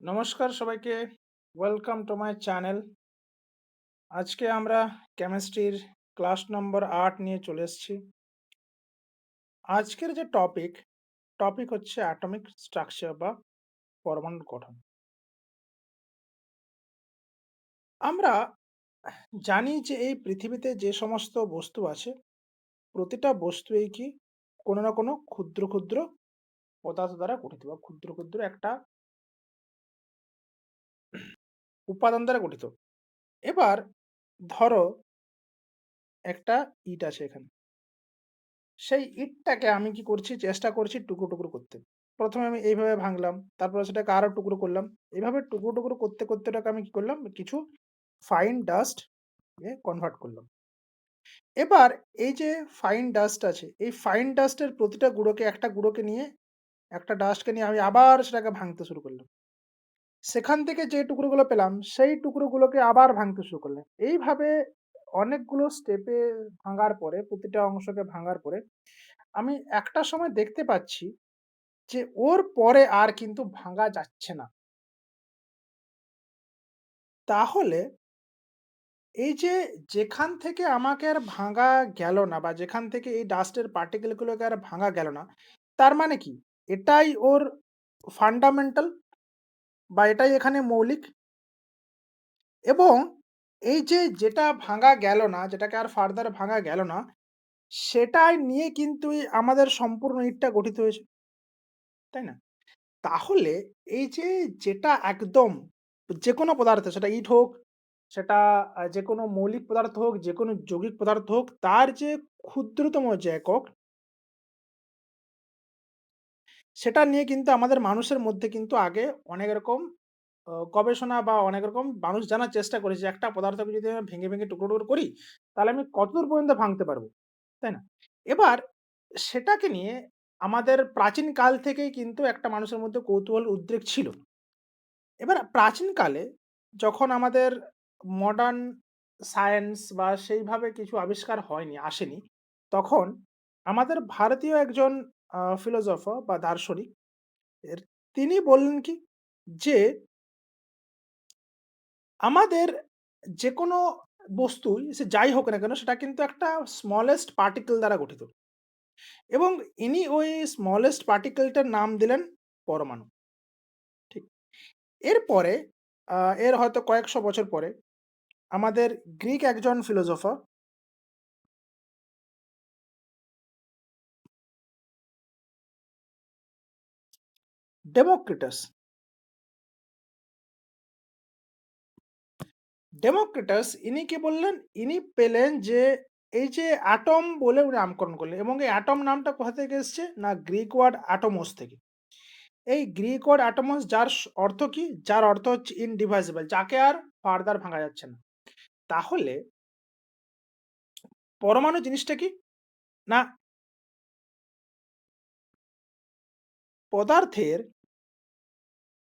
নমস্কার সবাইকে। Welcome to my channel. আজকে আমরা কেমিস্ট্রির ক্লাস নম্বর ৮ নিয়ে চলে এসেছি। আজকের যে টপিক হচ্ছে অ্যাটমিক স্ট্রাকচার বা পরমাণুর গঠন। আমরা জানি যে এই পৃথিবীতে যে সমস্ত বস্তু আছে, প্রতিটা বস্তুই কি কোনো না কোনো ক্ষুদ্র ক্ষুদ্র পদার্থ দ্বারা গঠিত বা ক্ষুদ্র ক্ষুদ্র একটা উপাদান দ্বারা গঠিত। এবার ধরো একটা ইট আছে এখানে। সেই ইটটাকে আমি কি করছি, চেষ্টা করছি টুকরো, টুকরো করতে। ১ম এ আমি এইভাবে ভাঙলাম, তারপরে সেটাকে আরো টুকরো করলাম। এভাবে টুকরো, টুকরো করতে, করতে ওটাকে আমি কি করলাম, কিছু ফাইন ডাস্ট এ কনভার্ট করলাম। এবার এই যে ফাইন ডাস্ট আছে, এই ফাইন ডাস্টের প্রতিটা গুঁড়োকে, একটা গুঁড়োকে নিয়ে, একটা ডাস্টকে নিয়ে আমি আবার সেটাকে ভাঙতে শুরু করলাম। সেখান থেকে যে টুকরোগুলো পেলাম, সেই টুকরোগুলোকে আবার ভাঙতে শুরু করলাম। এইভাবে অনেকগুলো স্টেপে ভাঙার পরে, প্রতিটা অংশকে ভাঙার পরে আমি একটা সময় দেখতে পাচ্ছি যে ওর পরে আর কিন্তু ভাঙা যাচ্ছে না। তাহলে এই যে যেখান থেকে আমাকে আর ভাঙা গেল না বা যেখান থেকে এই ডাস্টের পার্টিকেল গুলোকে আর ভাঙা গেল না, তার মানে কি? এটাই ওর ফান্ডামেন্টাল বা এটাই এখানে মৌলিক। এবং এই যে যেটা ভাঙা গেল না, যেটাকে আর ফার্দার ভাঙা গেল না, সেটাই নিয়ে কিন্তু এই আমাদের সম্পূর্ণ ইটটা গঠিত হয়েছে। তাই না? তাহলে এই যে যেটা একদম যেকোনো পদার্থ, সেটা ইট হোক, সেটা যেকোনো মৌলিক পদার্থ হোক, যেকোনো যৌগিক পদার্থ হোক, তার যে ক্ষুদ্রতম যে একক, সেটা নিয়ে কিন্তু আমাদের মানুষের মধ্যে কিন্তু আগে অনেক রকম গবেষণা বা অনেক রকম মানুষ জানার চেষ্টা করেছে যে একটা পদার্থকে যদি আমি ভেঙে, ভেঙে টুকরো, টুকরো করি, তাহলে আমি কতদূর পর্যন্ত ভাঙতে পারবো, তাই না? এবার সেটাকে নিয়ে আমাদের প্রাচীন কাল থেকেই কিন্তু একটা মানুষের মধ্যে কৌতূহল উদ্রেক ছিল। এবার প্রাচীনকালে যখন আমাদের মডার্ন সায়েন্স বা সেইভাবে কিছু আবিষ্কার হয়নি, আসেনি, তখন আমাদের ভারতীয় একজন ফিলোজফার বা দার্শনিক এর তিনি বললেন কি? যে আমাদের যেকোনো বস্তুই সে যাই হোক না কেন সেটা কিন্তু একটা স্মলেস্ট পার্টিকেল দ্বারা গঠিত। এবং ইনি ওই স্মলেস্ট পার্টিকেলটার নাম দিলেন পরমাণু। ঠিক। এরপরে আ এর হয়তো কয়েকশো বছর পরে আমাদের গ্রিক একজন ফিলোজোফার ডেমোক্রিটাস। ডেমোক্রিটাস ইনি কি বললেন? ইনি পেলেন যে এই যে অ্যাটম বলে উনি নামকরণ করলেন এবং এই অ্যাটম নামটা কোথা থেকে এসছে? না গ্রিক ওয়ার্ড atomos থেকে। এই গ্রিক ওয়ার্ড atomos যার অর্থ কি? যার অর্থ হচ্ছে ইনডিভাইজিবল, যাকে আর ফার্দার ভাঙা যাচ্ছে না। তাহলে পরমাণু জিনিসটা কি? না পদার্থের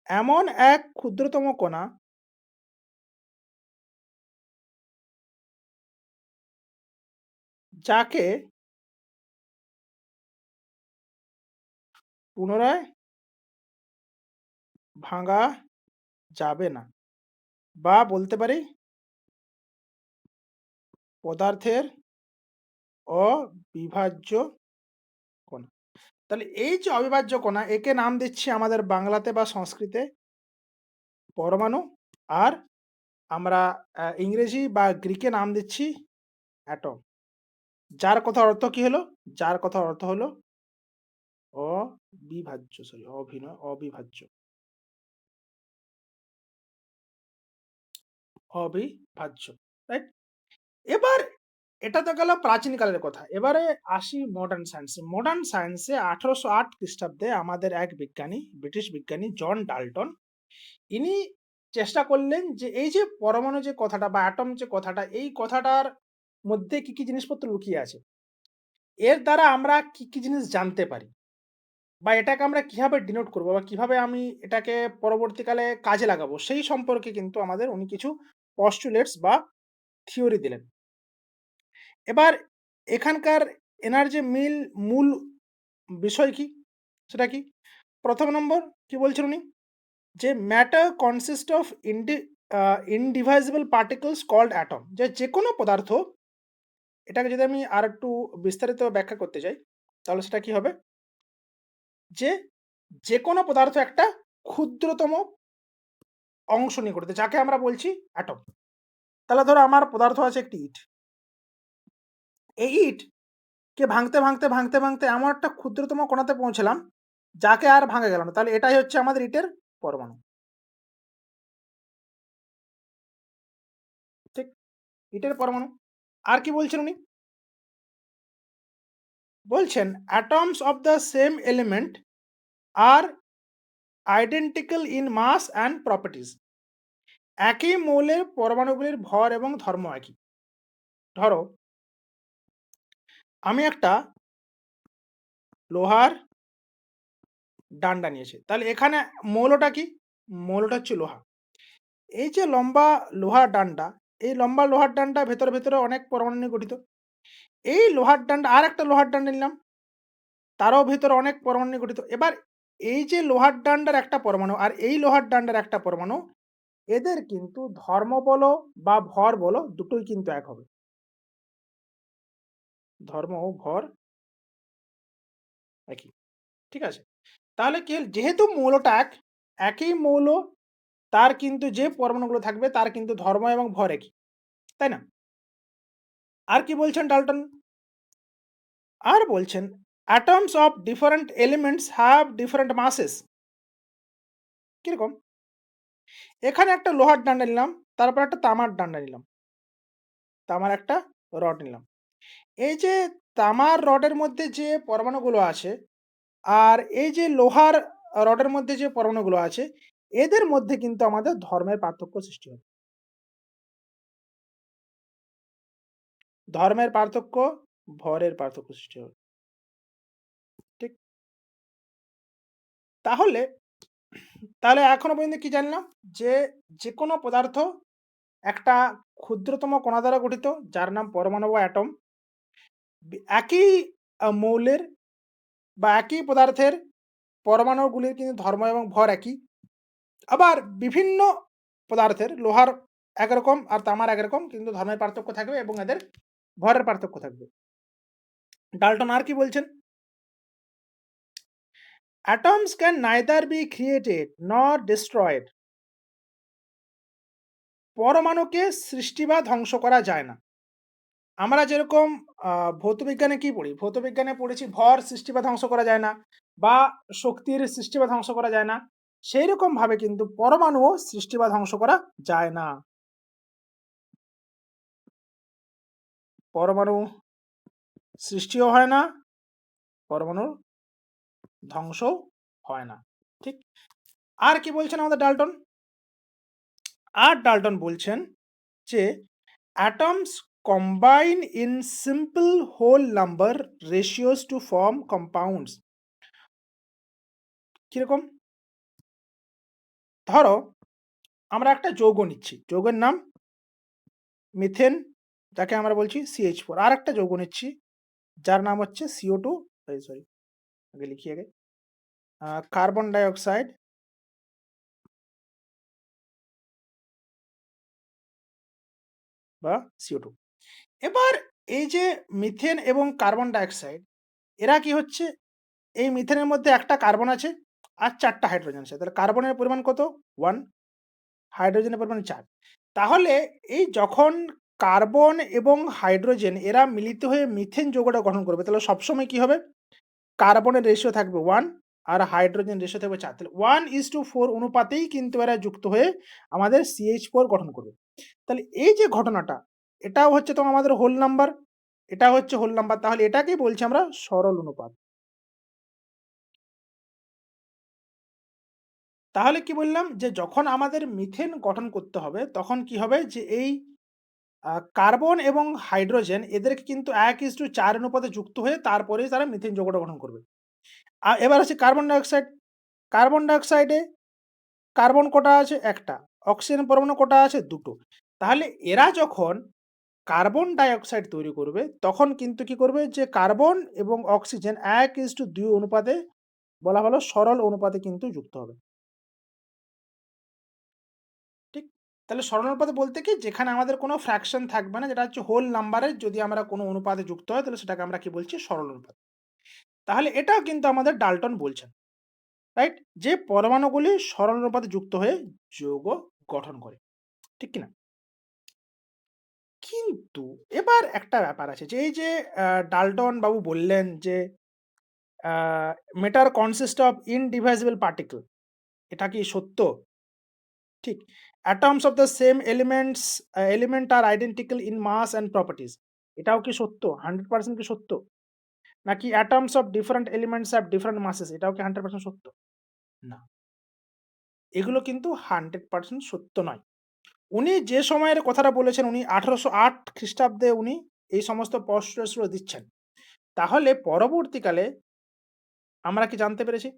এমন এক ক্ষুদ্রতম কণা যাকে পুনরায় ভাঙা যাবে না। বা বলতে পারি পদার্থের অবিভাজ্য কণা। তাহলে এই যে অবিভাজ্য কণা, একে নাম দিচ্ছি আমাদের বাংলাতে বা সংস্কৃতে পরমাণু। আর আমরা ইংরেজি বা গ্রিকে নাম দিচ্ছি অ্যাটম। যার কথা অর্থ কি হলো? যার কথা অর্থ হলো অবিভাজ্য, সরি অবিভাজ্য, অবিভাজ্য। রাইট? এবার এটা তো গেল প্রাচীন কালের কথা। এবারে আসি মডার্ন সায়েন্সে। মডার্ন সায়েন্সে ১৮০৮ খ্রিস্টাব্দে আমাদের এক বিজ্ঞানী, ব্রিটিশ বিজ্ঞানী জন ডাল্টন, ইনি চেষ্টা করলেন যে এই যে পরমাণু যে কথাটা বা অ্যাটম যে কথাটা, এই কথাটার মধ্যে কি, কি জিনিসপত্র লুকিয়ে আছে। এর দ্বারা আমরা কি, কি জিনিস জানতে পারি বা এটাকে আমরা কিভাবে ডিনোট করব বা কিভাবে আমি এটাকে পরবর্তীকালে কাজে লাগাবো, সেই সম্পর্কে কিন্তু আমাদের উনি কিছু পস্টুলেটস বা থিওরি দিলেন। এবার এখানকার এনার যে মূল বিষয় কি? সেটা কি? ১ম নম্বর কি বলছেন উনি? যে matter consist of indivisible particles called atom, যে কোনো পদার্থ, এটাকে যদি আমি আর একটু বিস্তারিত ব্যাখ্যা করতে চাই, তাহলে সেটা কি হবে? যে যে কোনো পদার্থ একটা ক্ষুদ্রতম অংশ নিয়ে গঠিত, যাকে আমরা বলছি অ্যাটম। তাহলে ধরো আমার পদার্থ আছে একটি ইট। এই ইটকে ভাঙতে এমন একটা ক্ষুদ্রতম কণাতে পৌঁছলাম, যাকে আর ভাঙা গেল না। তাহলে এটাই হচ্ছে আমাদের ইটের পরমাণু। ঠিক? ইটের পরমাণু। আর কি বলছেন উনি? বলছেন atoms of the same element are identical in mass and properties. একই মৌলের পরমাণুগুলির ভর এবং ধর্ম একই। ধরো আমি একটা লোহার ডান্ডা নিয়েছি। তাহলে এখানে মৌলটা কি? মৌলটা হচ্ছে লোহা। এই যে লম্বা লোহার ডান্ডা, এই লম্বা লোহার ডান্ডা ভেতরে অনেক পরমাণু নিয়ে গঠিত। এই লোহার ডান্ডা আর একটা লোহার ডান্ডা নিলাম, তারও ভেতরে অনেক পরমাণু নিয়ে গঠিত। এবার এই যে লোহার ডান্ডার একটা পরমাণু আর এই লোহার ডান্ডার একটা পরমাণু, এদের কিন্তু ধর্ম বলো বা ভর বলো দুটোই কিন্তু এক হবে। ধর্ম ও ভর একই। ঠিক আছে? তাহলে কি হল, যেহেতু মৌলটা এক, একই মৌল, তার কিন্তু যে পরমাণুগুলো থাকবে তার কিন্তু ধর্ম এবং ভর একই। তাই না? আর কি বলছেন ডাল্টন? আর বলছেন atoms of different elements have different masses. কিরকম? এখানে একটা লোহার ডান্ডা নিলাম, তারপর একটা তামার ডান্ডা নিলাম, তামার একটা রড নিলাম। এই যে তামার রডের মধ্যে যে পরমাণুগুলো আছে, আর এই যে লোহার রডের মধ্যে যে পরমাণুগুলো আছে, এদের মধ্যে কিন্তু আমাদের ধর্মের পার্থক্য সৃষ্টি হবে। ধর্মের পার্থক্য, ভরের পার্থক্য সৃষ্টি হবে। ঠিক? তাহলে তাহলে এখনো পর্যন্ত কি জানলাম? যে যেকোনো পদার্থ একটা ক্ষুদ্রতম কণা দ্বারা গঠিত, যার নাম পরমাণু বা অ্যাটম। একই মৌলের বা একই পদার্থের পরমাণুগুলির কিন্তু ধর্ম এবং ভর একই। আবার বিভিন্ন পদার্থের লোহার একরকম আর তামার একরকম, কিন্তু ধর্মের পার্থক্য থাকবে এবং এদের ভরের পার্থক্য থাকবে। ডাল্টন আর কি বলছেন? Atoms can neither be created nor destroyed. পরমাণুকে সৃষ্টি বা ধ্বংস করা যায় না। আমরা যেরকম ভৌতবিজ্ঞানে কি পড়ি? ভৌতবিজ্ঞানে পড়েছি ভর সৃষ্টি বা ধ্বংস করা যায় না, বা শক্তির সৃষ্টি বা ধ্বংস করা যায় না। সেইরকমভাবে কিন্তু পরমাণুও সৃষ্টি বা ধ্বংস করা যায় না। পরমাণু সৃষ্টিও হয় না, পরমাণুর ধ্বংসও হয় না। ঠিক? আর কি বলছেন আমাদের ডাল্টন? আর ডাল্টন বলছেন যে atoms combine in simple whole number ratios to form compounds. কিরকম? ধরো আমরা একটা যৌগ নিচ্ছি, যৌগের নাম মিথেন, যাকে আমরা বলছি CH4। আর একটা যৌগ নিচ্ছি, যার নাম হচ্ছে CO2, সরি আগে লিখি আগে, কার্বন ডাই অক্সাইড বা CO2। এবার এই যে মিথেন এবং কার্বন ডাই অক্সাইড, এরা কি হচ্ছে, এই মিথেনের মধ্যে একটা কার্বন আছে আর 4 টা হাইড্রোজেন আছে। তাহলে কার্বনের পরিমাণ কত? 1, হাইড্রোজেনের পরিমাণ 4। তাহলে এই যখন কার্বন এবং হাইড্রোজেন এরা মিলিত হয়ে মিথেন যৌগটা গঠন করবে, তাহলে সবসময় কি হবে? কার্বনের রেশিও থাকবে 1 আর হাইড্রোজেন রেশিও থাকবে 4। তাহলে 1:4 অনুপাতেই কিন্তু এরা যুক্ত হয়ে আমাদের CH4 গঠন করবে। তাহলে এই যে ঘটনাটা, এটাও হচ্ছে তোমার আমাদের হোল নাম্বার, এটা হচ্ছে হোল নাম্বার। তাহলে এটাকেই বলছি আমরা সরল অনুপাত। তাহলে কি বললাম? যে যখন আমাদের মিথেন গঠন করতে হবে, তখন কি হবে? যে এই কার্বন এবং হাইড্রোজেন এদেরকে কিন্তু 1:4 অনুপাতে যুক্ত হয়ে তারপরেই তারা মিথেন যৌগটা গঠন করবে। এবার হচ্ছে carbon die oxide. Carbon die অক্সাইডে carbon কটা আছে? ১ টা। অক্সিজেন পরমাণু কটা আছে? ২ টো। তাহলে এরা যখন কার্বন ডাই অক্সাইড তৈরি করবে, তখন কিন্তু কি করবে? যে কার্বন এবং অক্সিজেন 1:2 অনুপাতে, বলা হলো সরল অনুপাতে কিন্তু যুক্ত হবে। তাহলে সরল অনুপাতে বলতে কি? যেখানে আমাদের কোনো ফ্র্যাকশন থাকবে না, যেটা হচ্ছে হোল নাম্বারের যদি আমরা কোনো অনুপাতে যুক্ত হয় তাহলে সেটাকে আমরা কি বলছি? সরল অনুপাত। তাহলে এটাও কিন্তু আমাদের ডাল্টন বলছেন, রাইট? যে পরমাণুগুলি সরল অনুপাতে যুক্ত হয়ে যৌগ গঠন করে। ঠিক কি না? কিন্তু এবার একটা ব্যাপার আছে যে এই যে ডাল্টন বাবু বললেন যে আ "ম্যাটার কনসিস্ট অফ ইনডিভাইজিবল পার্টিকল" এটা কি সত্য? ঠিক। "Atoms of the same element are identical in mass and properties" এটাও কি সত্য? 100% কি সত্য? নাকি "Atoms of different elements have different masses" এটাও কি 100% সত্য? না। এগুলো কিন্তু 100% সত্য নয়। উনি যে সময়ের কথাটা বলেছেন উনি ১৮০৮ খ্রিস্টাব্দে উনি এই সমস্ত প্রশ্রয়গুলো দিচ্ছেন। তাহলে পরবর্তীকালে আমরা কি জানতে পেরেছি?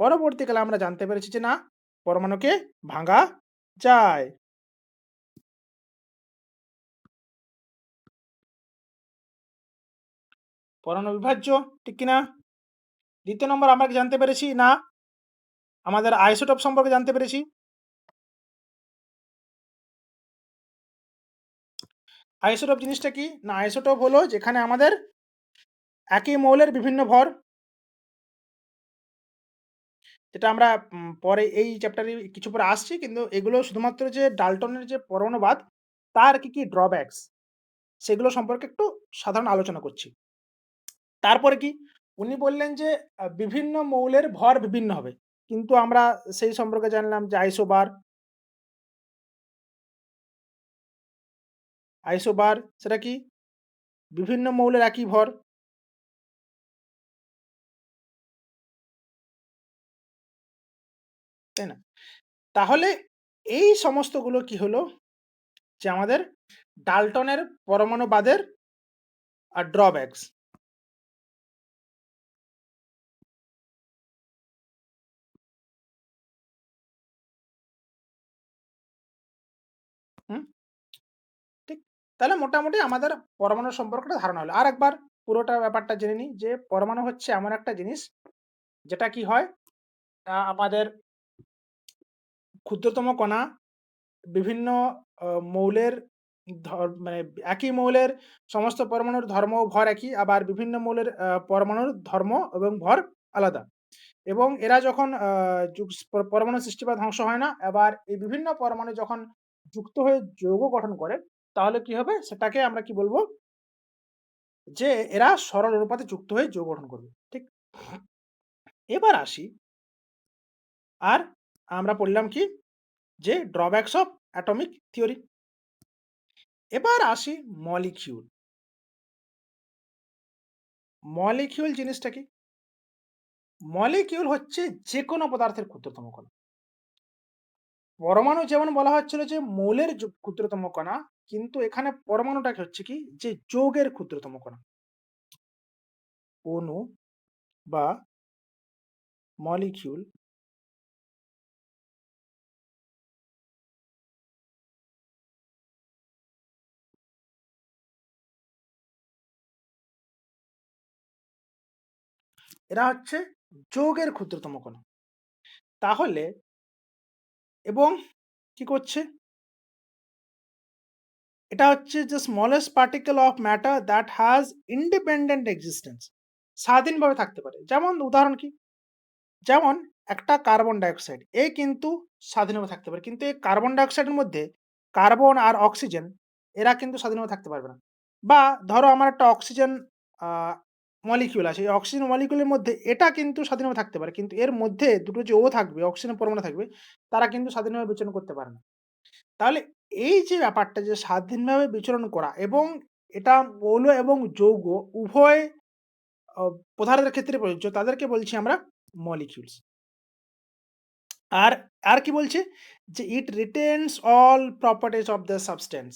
পরবর্তীকালে আমরা জানতে পেরেছি যে না, পরমাণুকে ভাঙা যায়। পরমাণু বিভাজ্য, ঠিক কি না? ২য় নম্বর আমরা কি জানতে পেরেছি? না, আমাদের আইসোটোপ সম্পর্কে জানতে পেরেছি। আইসোটোপ জিনিসটা কি? না, আইসোটোপ হলো যেখানে আমাদের একই মৌলের বিভিন্ন ভর, যেটা আমরা পরে এই চ্যাপ্টারে কিছু পরে আসছি। কিন্তু এগুলো শুধুমাত্র যে ডাল্টনের যে পরমাণুবাদ, তার কি, কি ড্রব্যাকস সেগুলো সম্পর্কে একটু সাধারণ আলোচনা করছি। তারপরে কি? উনি বললেন যে বিভিন্ন মৌলের ভর বিভিন্ন হবে। কিন্তু আমরা সেই সম্পর্কে জানলাম যে আইসোবার সেটা কি? বিভিন্ন মৌলের একই ভর, তাই না? তাহলে এই সমস্তগুলো কি হলো? যে আমাদের ডাল্টনের পরমাণুবাদের ড্রব্যাকস। হুম? ঠিক? তাহলে মোটামুটি আমাদের পরমাণু সম্পর্কটা ধারণা হলো। আরেকবার পুরোটা ব্যাপারটা জেনে নিই যে পরমাণু হচ্ছে এমন একটা জিনিস যেটা কি হয়? আমাদের ক্ষুদ্রতম কণা বিভিন্ন মৌলের মানে একই মৌলের সমস্ত পরমাণুর ধর্ম ও ভর একই। আবার বিভিন্ন মৌলের পরমাণুর ধর্ম এবং ভর আলাদা। এবং এরা যখন পরমাণু সৃষ্টি বা ধ্বংস হয় না। আবার এই বিভিন্ন পরমাণু যখন যুক্ত হয়ে যৌগ গঠন করে, তাহলে কি হবে? সেটাকে আমরা কি বলব? যে এরা সরল অনুপাতে যুক্ত হয়ে যৌগ গঠন করবে। ঠিক? এবার আসি, আর আমরা পড়লাম কি? যে ড্রব্যাকস অফ অ্যাটমিক থিওরি। এবার আসি মলিকিউল। মলিকিউল জিনিসটা কি? মলিকিউল হচ্ছে যেকোনো পদার্থের ক্ষুদ্রতম কণা। পরমাণু যেমন বলা হচ্ছিল যে মৌলের ক্ষুদ্রতম কণা, কিন্তু এখানে পরমাণুটাকে হচ্ছে কি? যে যৌগের ক্ষুদ্রতম কণা। অণু বা মলিকিউল এরা হচ্ছে যৌগের ক্ষুদ্রতম কণা। তাহলে এবং কি করছে? এটা হচ্ছে যে smallest particle of matter that has independent existence. স্বাধীনভাবে থাকতে পারে। যেমন উদাহরণ কি? যেমন একটা কার্বন ডাইঅক্সাইড এ কিন্তু স্বাধীনভাবে থাকতে পারে। কিন্তু এই কার্বন ডাইঅক্সাইডের মধ্যে কার্বন আর অক্সিজেন এরা কিন্তু স্বাধীনভাবে থাকতে পারবে না। বা ধরো আমার একটা অক্সিজেন আ মলিকিউল আছে। এই অক্সিজেন মলিকিউলের মধ্যে এটা কিন্তু স্বাধীনভাবে থাকতে পারে। কিন্তু এর মধ্যে দুটো যে ও থাকবে, অক্সিজেনের পরমাণু থাকবে, তারা কিন্তু স্বাধীনভাবে বিচরণ করতে পারে না। তাহলে এই যে ব্যাপারটা যে স্বাধীনভাবে বিচরণ করা এবং এটা মৌল এবং যৌগ উভয় অ পদার্থের ক্ষেত্রে প্রযোজ্য, তাদেরকে বলছি আমরা মলিকিউলস। আর, আর কি বলছে? যে it retains all properties of the substance.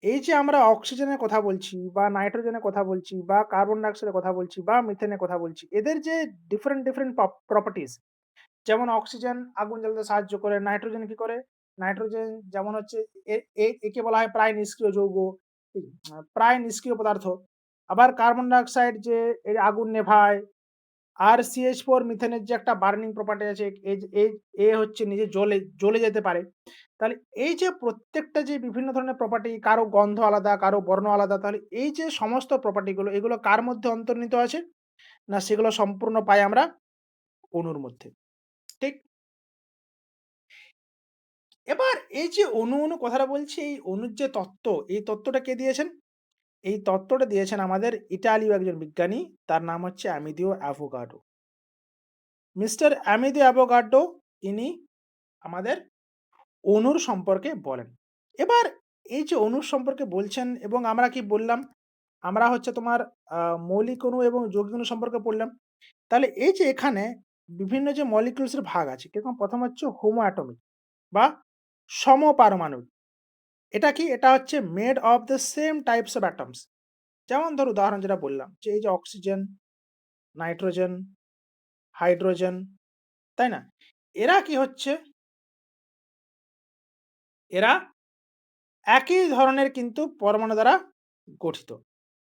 এই যে আমরা অক্সিজেনের কথা বলছি বা নাইট্রোজেনের কথা বলছি বা কার্বন ডাইঅক্সাইডের কথা বলছি বা মিথেনের কথা বলছি। এদের যে ডিফারেন্ট প্রপার্টিজ, যেমন অক্সিজেন আগুন জ্বালাতে সাহায্য করে, নাইট্রোজেন কি করে? নাইট্রোজেন যেমন হচ্ছে এ এ একে বলা হয় প্রায় নিষ্ক্রিয় যৌগ, প্রায় নিষ্ক্রিয় পদার্থ। আবার কার্বন ডাইঅক্সাইড যে এই আগুন নেভায়, আর CH4 মিথেনের যে একটা বার্নিং প্রপার্টি আছে এ হচ্ছে নিজে জ্বলে জ্বলে যেতে পারে। তাহলে এই যে প্রত্যেকটা যে বিভিন্ন ধরনের প্রপার্টি কারো গন্ধ আলাদা, কারো বর্ণ আলাদা। তাহলে এই যে সমস্ত প্রপার্টি গুলো এগুলো কার মধ্যে অন্তর্নিহিত আছে? না সেগুলো সম্পূর্ণ পাই আমরা অণুর মধ্যে। ঠিক? এবার এই যে অণু কথাটা বলছি এই অণুর যে তত্ত্ব, এই তত্ত্বটা কে দিয়েছেন? এই তত্ত্বটা দিয়েছেন আমাদের ইটালীয় একজন বিজ্ঞানী। তার নাম হচ্ছে আমিদিও অ্যাভোগাড্রো। মিস্টার আমিদিও অ্যাভোগাড্রো ইনি আমাদের অণুর সম্পর্কে বলেন। এবার এই যে অণুর সম্পর্কে বলছেন এবং আমরা কি বললাম? আমরা হচ্ছে তোমার আ মৌলিক অণু এবং যৌগিক অণু সম্পর্কে পড়লাম। তাহলে এই যে এখানে বিভিন্ন যে মলিকিউলস এর ভাগ আছে কিরকম ১ম হচ্ছে হোমো অ্যাটমিক বা সমপারমাণবিক। এটা কি? এটা হচ্ছে made of the same types of atoms. যেমন ধরো উদাহরণ যেটা বললাম যে এই যে অক্সিজেন, নাইট্রোজেন, হাইড্রোজেন, তাই না? এরা কি হচ্ছে? এরা একই ধরনের কিন্তু পরমাণু দ্বারা গঠিত।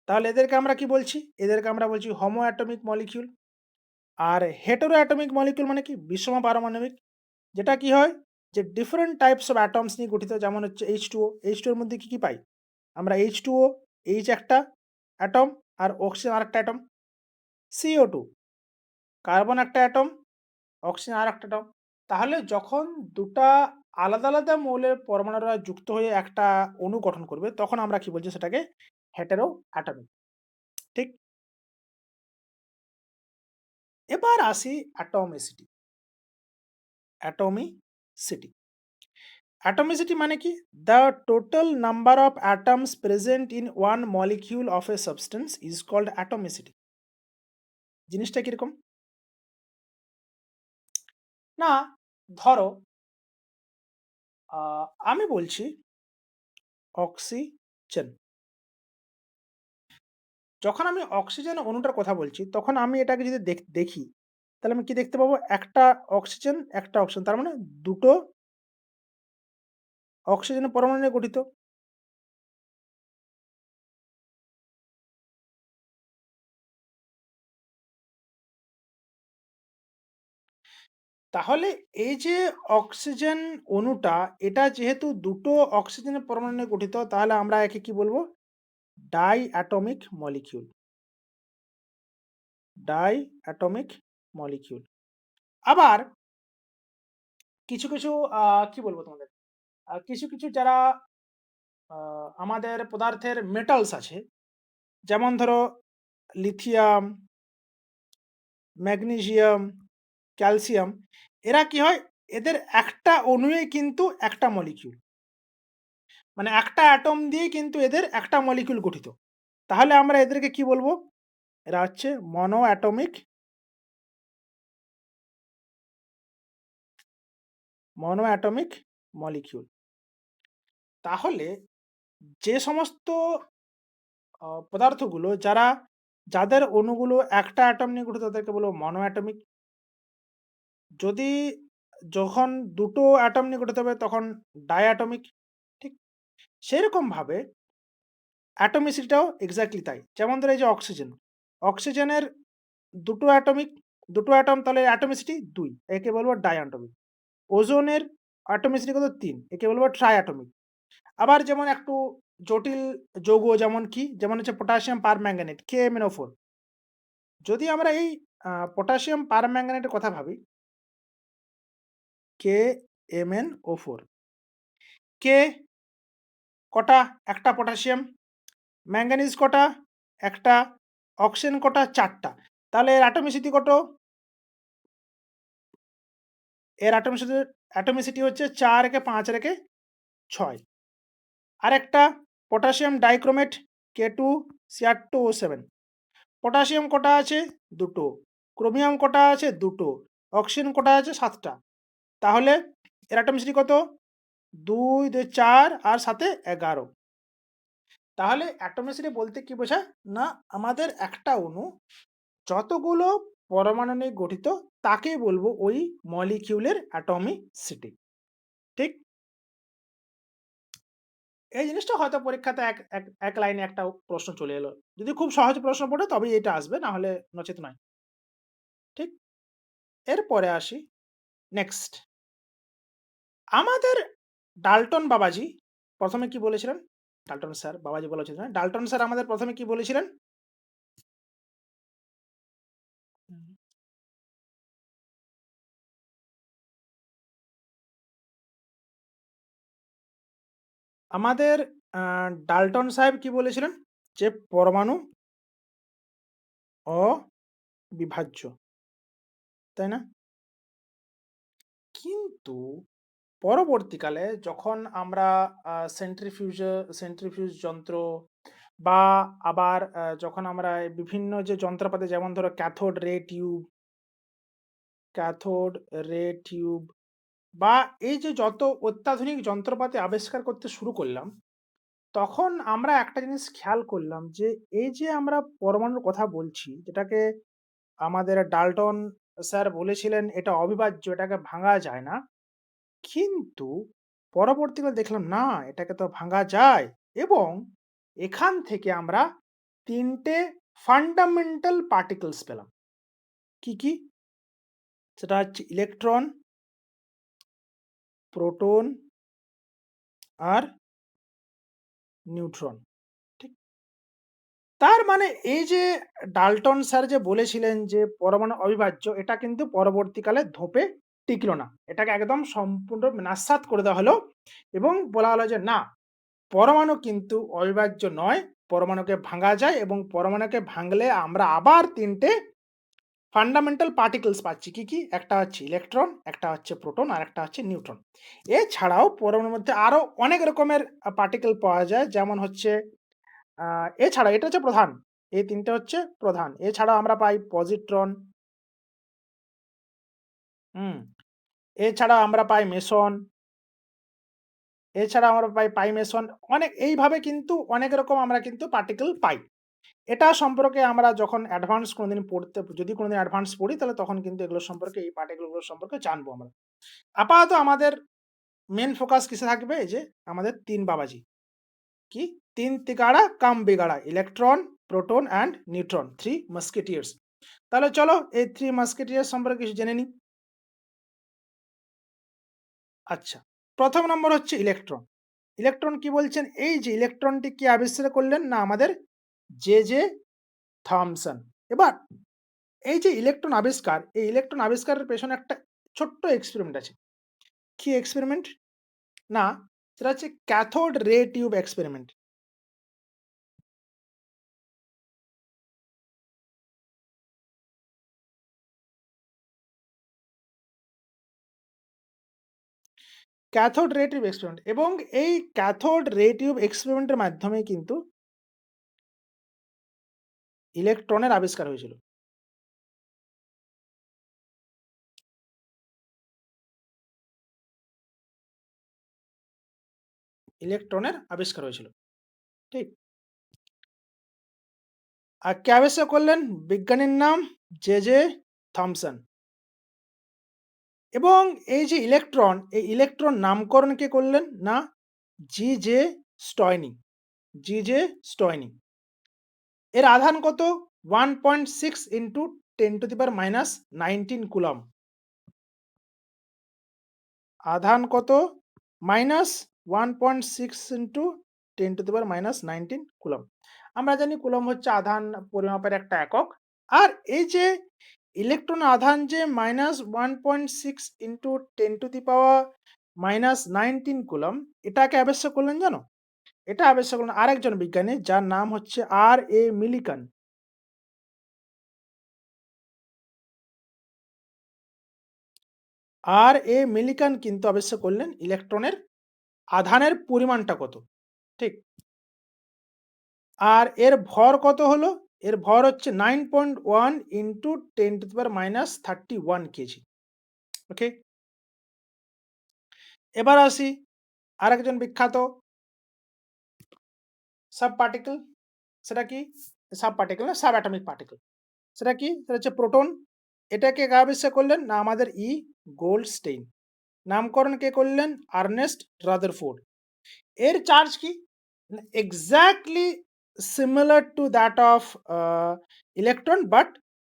তাহলে এদেরকে আমরা কি বলছি? এদেরকে আমরা বলছি হোমো অ্যাটমিক মলিকিউল। আর হেটেরো অ্যাটমিক মলিকিউল মানে কি? বিষম পারমাণবিক। যেটা কি হয়? যে ডিফারেন্ট টাইপস অফ অ্যাটমস নিয়ে গঠিত যেমন হচ্ছে H2O। H2O এর মধ্যে কি পাই? আমরা H2O, H একটা অ্যাটম আর অক্সিজেন আরেকটা অ্যাটম। CO2 কার্বন একটা অ্যাটম, অক্সিজেন আরেকটা অ্যাটম। তাহলে যখন ২ টা আলাদা মৌলের পরমাণুরা যুক্ত হয়ে একটা অণু গঠন করবে তখন আমরা কি বলছি সেটাকে হেটেরো অ্যাটমিক। ঠিক? এবার আসি অ্যাটমিসিটি। অ্যাটমিসিটি। অ্যাটমিসিটি মানে কি? The total number of atoms present in one molecule of a substance is called atomicity. জিনিসটা কিরকম? না ধরো আ আমি বলছি অক্সিজেন। যখন আমি অক্সিজেন অণুটার কথা বলছি তখন আমি এটাকে যদি দেখি তাহলে আমি কি দেখতে পাবো? একটা অক্সিজেন, একটা অক্সিজেন। তার মানে ২ টো অক্সিজেনের পরমাণু নিয়ে গঠিত। তাহলে এই যে অক্সিজেন অণুটা এটা যেহেতু ২ টো অক্সিজেনের পরমাণু নিয়ে গঠিত তাহলে আমরা একে কি বলবো? Die atomic molecule. Die atomic molecule. আবার কিছু আ কি বলবো তোমাদের? কিছু যারা আ আমাদের পদার্থের মেটালস আছে, যেমন ধরো লিথিয়াম, ম্যাগনেসিয়াম, ক্যালসিয়াম এরা কি হয়? এদের একটা অণুই কিন্তু একটা মলিকিউল। মানে একটা অ্যাটম দিয়েই কিন্তু এদের একটা মলিকিউল গঠিত। তাহলে আমরা এদেরকে কি বলবো? এরা হচ্ছে মনো অ্যাটমিক মলিকিউল। তাহলে যে সমস্ত পদার্থগুলো যাদের অণুগুলো একটা অ্যাটম নিয়ে গঠিত তাদেরকে বলবো মনো অ্যাটমিক। যদি যখন ২ টো অ্যাটম নিয়ে গঠিত হবে তখন ডাই অ্যাটমিক। ঠিক? সেরকমভাবে অ্যাটমিসিটিটাও এক্সাক্টলি তাই। যেমন ধরো এই যে অক্সিজেন। অক্সিজেনের ২ টো অ্যাটমিক ২ টো অ্যাটম তাহলে অ্যাটমিসিটি ২ একে বলবো ডাই অ্যাটমিক। ওজোনের অ্যাটমিসিটি কত? ৩ একে বলবো ট্রাই অ্যাটমিক। আবার যেমন একটু জটিল যৌগ যেমন কি? যেমন হচ্ছে পটাশিয়াম পারম্যাঙ্গানেট KMnO4। যদি আমরা এই পটাশিয়াম পারম্যাঙ্গানেটের কথা ভাবি KMnO4 কে কটা? একটা পটাশিয়াম। ম্যাঙ্গানিজ কটা? একটা। অক্সিজেন কটা? ৪ টা। তাহলে এর অ্যাটমিসিটি কত? এর অ্যাটমিসিটি হচ্ছে ৪ একে ৫ আর একে ৬। আরেকটা পটাশিয়াম ডাইক্রোমেট K2Cr2O7 পটাশিয়াম কটা আছে? ২ টো। ক্রোমিয়াম কটা আছে? ২ টো। অক্সিজেন কটা আছে? ৭ টা। তাহলে এর অ্যাটমিসিটি কত? ২, ২ ৪ আর ৭ এ ১১। তাহলে অ্যাটমিসিটি বলতে কি বোঝায়? না আমাদের একটা অণু যতগুলো পরমাণু নিয়ে গঠিত তাকেই বলবো ওই মলিকিউলের অ্যাটমিসিটি। ঠিক? এই জিনিসটা হয়তো পরীক্ষাতে এক লাইনে একটা প্রশ্ন চলে এলো। যদি খুব সহজ প্রশ্ন পড়ে তবেই এটা আসবে, না হলে নচেত নয়। এরপরে আসি নেক্সট। আমাদের ডাল্টন বাবাজি ১ম এ কি বলেছিলেন? ডাল্টন স্যার, বাবাজি বলা উচিত নয়। ডাল্টন স্যার আমাদের ১ম এ কি বলেছিলেন? হুম। আমাদের আ ডাল্টন সাহেব কি বলেছিলেন? যে পরমাণু অবিভাজ্য, তাই না? কিন্তু পরবর্তীকালে যখন আমরা সেন্ট্রিফিউজ যন্ত্র বা আবার যখন আমরা এই বিভিন্ন যে যন্ত্রপাতি যেমন ধরো ক্যাথোড রে টিউব বা এই যে যত অত্যাধুনিক যন্ত্রপাতি আবিষ্কার করতে শুরু করলাম, তখন আমরা একটা জিনিস খেয়াল করলাম যে এই যে আমরা পরমাণুর কথা বলছি, যেটাকে আমাদের ডাল্টন স্যার বলেছিলেন এটা অবিভাজ্য, এটাকে ভাঙা যায় না। কিন্তু পরবর্তীকালে দেখলাম না, এটাকে তো ভাঙা যায় এবং এখান থেকে আমরা ৩ টে ফান্ডামেন্টাল পার্টিকলস পেলাম। কি, কি? সেটা হচ্ছে ইলেকট্রন, প্রোটন আর নিউট্রন। ঠিক? তার মানে এই যে ডাল্টন স্যার যে বলেছিলেন যে পরমাণু অবিভাজ্য, এটা কিন্তু পরবর্তীকালে ধোপে টিকলো না। এটাকে একদম সম্পূর্ণ নাস্যাৎ করে দেওয়া হলো এবং বলা হলো যে না, পরমাণু কিন্তু অবিভাজ্য নয়। পরমাণুকে ভাঙা যায় এবং পরমাণুকে ভাঙলে আমরা আবার ৩ টে ফান্ডামেন্টাল পার্টিকলস পাচ্ছি। কি, কি? একটা হচ্ছে ইলেকট্রন, একটা হচ্ছে প্রোটন আর একটা হচ্ছে নিউট্রন। এছাড়াও পরমাণুর মধ্যে আরো অনেক রকমের পার্টিকেল পাওয়া যায়। যেমন হচ্ছে এছাড়া এটা হচ্ছে প্রধান। এই ৩ টে হচ্ছে প্রধান। এছাড়াও আমরা পাই পজিট্রন, হুম? এছাড়াও আমরা পাই মেসন, এছাড়া আমরা পাই পাইমেসন। অনেক এইভাবে কিন্তু অনেক রকম আমরা কিন্তু পার্টিকেল পাই। এটা সম্পর্কে আমরা যখন অ্যাডভান্স কোনদিন পড়তে যদি কোনদিন অ্যাডভান্স পড়ি তাহলে তখন কিন্তু এগুলো সম্পর্কে এই পার্টিকেল গুলো সম্পর্কে জানবো আমরা। আপাতত আমাদের মেইন ফোকাস কিসে থাকবে? এই যে আমাদের ৩ বাবাজি। কি? ৩ তিগাড়া কাম বিগাড়া electron, proton and neutron 3 musketeers. তাহলে চলো এই 3 মাস্কেটিয়ার্স সম্পর্কে কিছু জেনে নিই। আচ্ছা। ১ম নম্বর হচ্ছে ইলেকট্রন। ইলেকট্রন কি বলছেন? এই যে ইলেকট্রনটি কে আবিষ্কার করলেন? না আমাদের জে থমসন। এবার এই যে ইলেকট্রন আবিষ্কার, এই ইলেকট্রন আবিষ্কারের পেছনে একটা ছোট্ট এক্সপেরিমেন্ট আছে। কি এক্সপেরিমেন্ট? না, সেটা হচ্ছে cathode ray tube experiment. Cathode ray tube experiment এবং এই ক্যাথোড রে টিউব এক্সপেরিমেন্টের মাধ্যমেই কিন্তু ইলেকট্রনের আবিষ্কার হয়েছিল। ইলেকট্রনের আবিষ্কার হয়েছিল। ঠিক? আর কে আবিষ্কার করলেন? বিজ্ঞানীর নাম জে থমসন। এবং এই যে ইলেকট্রন, এই ইলেকট্রন নামকরণ কে করলেন? না জি.জে. স্টয়নি। জি.জে. স্টয়নি। এর আধান কত? 1.6 ইন্টু 10⁻19 কুলম্ব। আধান কত? -1.6 ইন্টু 10⁻19 কুলম্ব। আমরা জানি কুলম্ব হচ্ছে আধান পরিমাপের একটা একক। আর এই যে ইলেকট্রন আধান যে -1.6 ইন্টু 10⁻19 কুলম্ব, এটাকে আবিষ্কার করলেন জানো? এটা আবিষ্কার করলেন আরেকজন বিজ্ঞানী যার নাম হচ্ছে আর.এ. মিলিকান। আর.এ. মিলিকান কিন্তু আবিষ্কার করলেন ইলেকট্রনের আধানের পরিমাণটা কত। ঠিক? আর এর ভর কত হলো? এর ভর হচ্ছে 9.1 ইন্টু 10⁻31 কেজি। ওকে? এবার আসি আরেকজন বিখ্যাত সাব পার্টিকেল। সেটা কি? সাব পার্টিকেল না, সাব অ্যাটমিক পার্টিকেল। সেটা কি? সেটা হচ্ছে প্রোটন। এটাকে কে আবিষ্কার করলেন? না আমাদের গোল্ডস্টেইন। নামকরণ কে করলেন? Ernst Rutherford. এর চার্জ কি? Exactly similar to that of electron but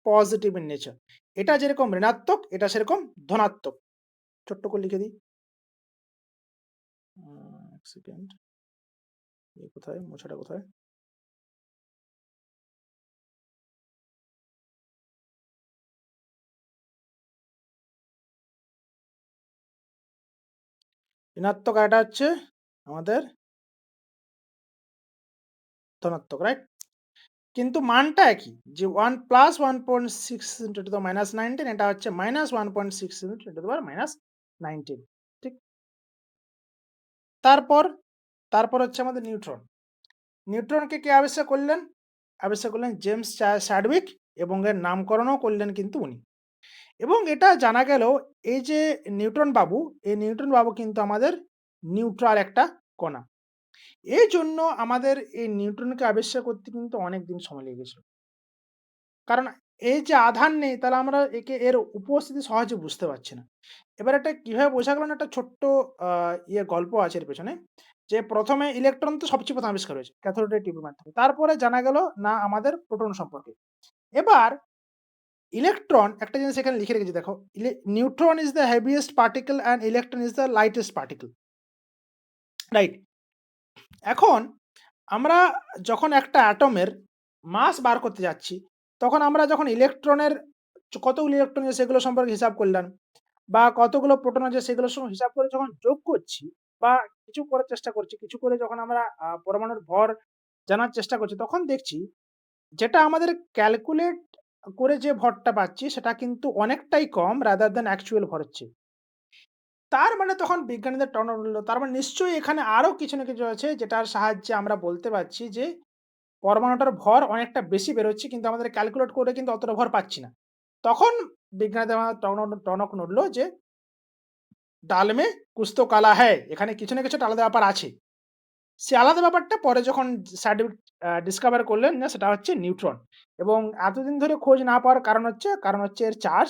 positive in nature. এটা যেরকম ঋণাত্মক, এটা সেরকম ধনাত্মক। ছোট্ট করে লিখে দিই। ১ সেকেন্ড। কোথায়? মোছাটা কোথায়? ঋণাত্মক আর এটা হচ্ছে আমাদের ধনাত্মক, রাইট? কিন্তু মানটা একই। যে 1 plus 1.6 into to the minus 19, এটা হচ্ছে minus 1.6 into to the power minus 19, ঠিক? তারপর, তারপর হচ্ছে আমাদের নিউট্রন। নিউট্রনকে কে আবিষ্কার করলেন? আবিষ্কার করলেন জেমস চ্যাডউইক, এবং এর নামকরণও করলেন কিন্তু উনি। এবং এটা জানা গেল, এই যে নিউটন বাবু, এই নিউটন বাবু কিন্তু আমাদের নিউট্রাল একটা কণা। এইজন্য আমাদের এই নিউট্রনকে আবিষ্কার করতে কিন্তু অনেক দিন সময় লেগেছিল। কারণ এই যে আধান নেই, তাহলে আমরা এর উপস্থিতি সহজে বুঝতে পারছি না। এবার এটা কিভাবে বোঝা গেল না, একটা ছোট্ট আ গল্প আছে এর পেছনে। যে ১ম এ ইলেকট্রন তো সবচেয়ে ১ম আবিষ্কার হয়েছে ক্যাথোড রে টিউবের মাধ্যমে। তারপরে জানা গেল না আমাদের প্রোটন সম্পর্কে। এবার ইলেকট্রন, একটা জিনিস এখানে লিখে রেখেছি দেখো। Neutron is the heaviest particle and electron is the lightest particle. Right? এখন আমরা যখন একটা অ্যাটমের মাস বার করতে যাচ্ছি, তখন আমরা যখন ইলেকট্রনের কতগুলো ইলেকট্রন আছে সেগুলো সম্পর্কে হিসাব করলাম, বা কতগুলো প্রোটন আছে সেগুলো হিসাব করে যখন যোগ করছি, বা কিছু করার চেষ্টা করছি, কিছু করে যখন আমরা পরমাণুর ভর জানার চেষ্টা করছি, তখন দেখছি যেটা আমাদের ক্যালকুলেট করে যে ভরটা পাচ্ছি সেটা কিন্তু অনেকটাই কম রাদার দ্যান অ্যাকচুয়াল ভরের চেয়ে। তার মানে তখন বিজ্ঞানীদের টনক নড়ল। তার মানে নিশ্চয়ই এখানে আরো কিছু না কিছু আছে যেটার সাহায্যে আমরা বলতে পারছি যে পরমাণুটার ভর অনেকটা বেশি বেরোচ্ছে, কিন্তু আমাদের ক্যালকুলেট করে কিন্তু অতটা ভর পাচ্ছি না। তখন বিজ্ঞানীদের মাথায় টনক নড়ল যে ডাল মে কুছ তো কালা হ্যায়। এখানে কিছু না কিছু একটা আলাদা ব্যাপার আছে। সে আলাদা ব্যাপারটা পরে যখন সায়েন্টিফিক ডিসকভার করলেন না, সেটা হচ্ছে নিউট্রন। এবং এতদিন ধরে খোঁজ না পাওয়ার কারণ হচ্ছে এর চার্জ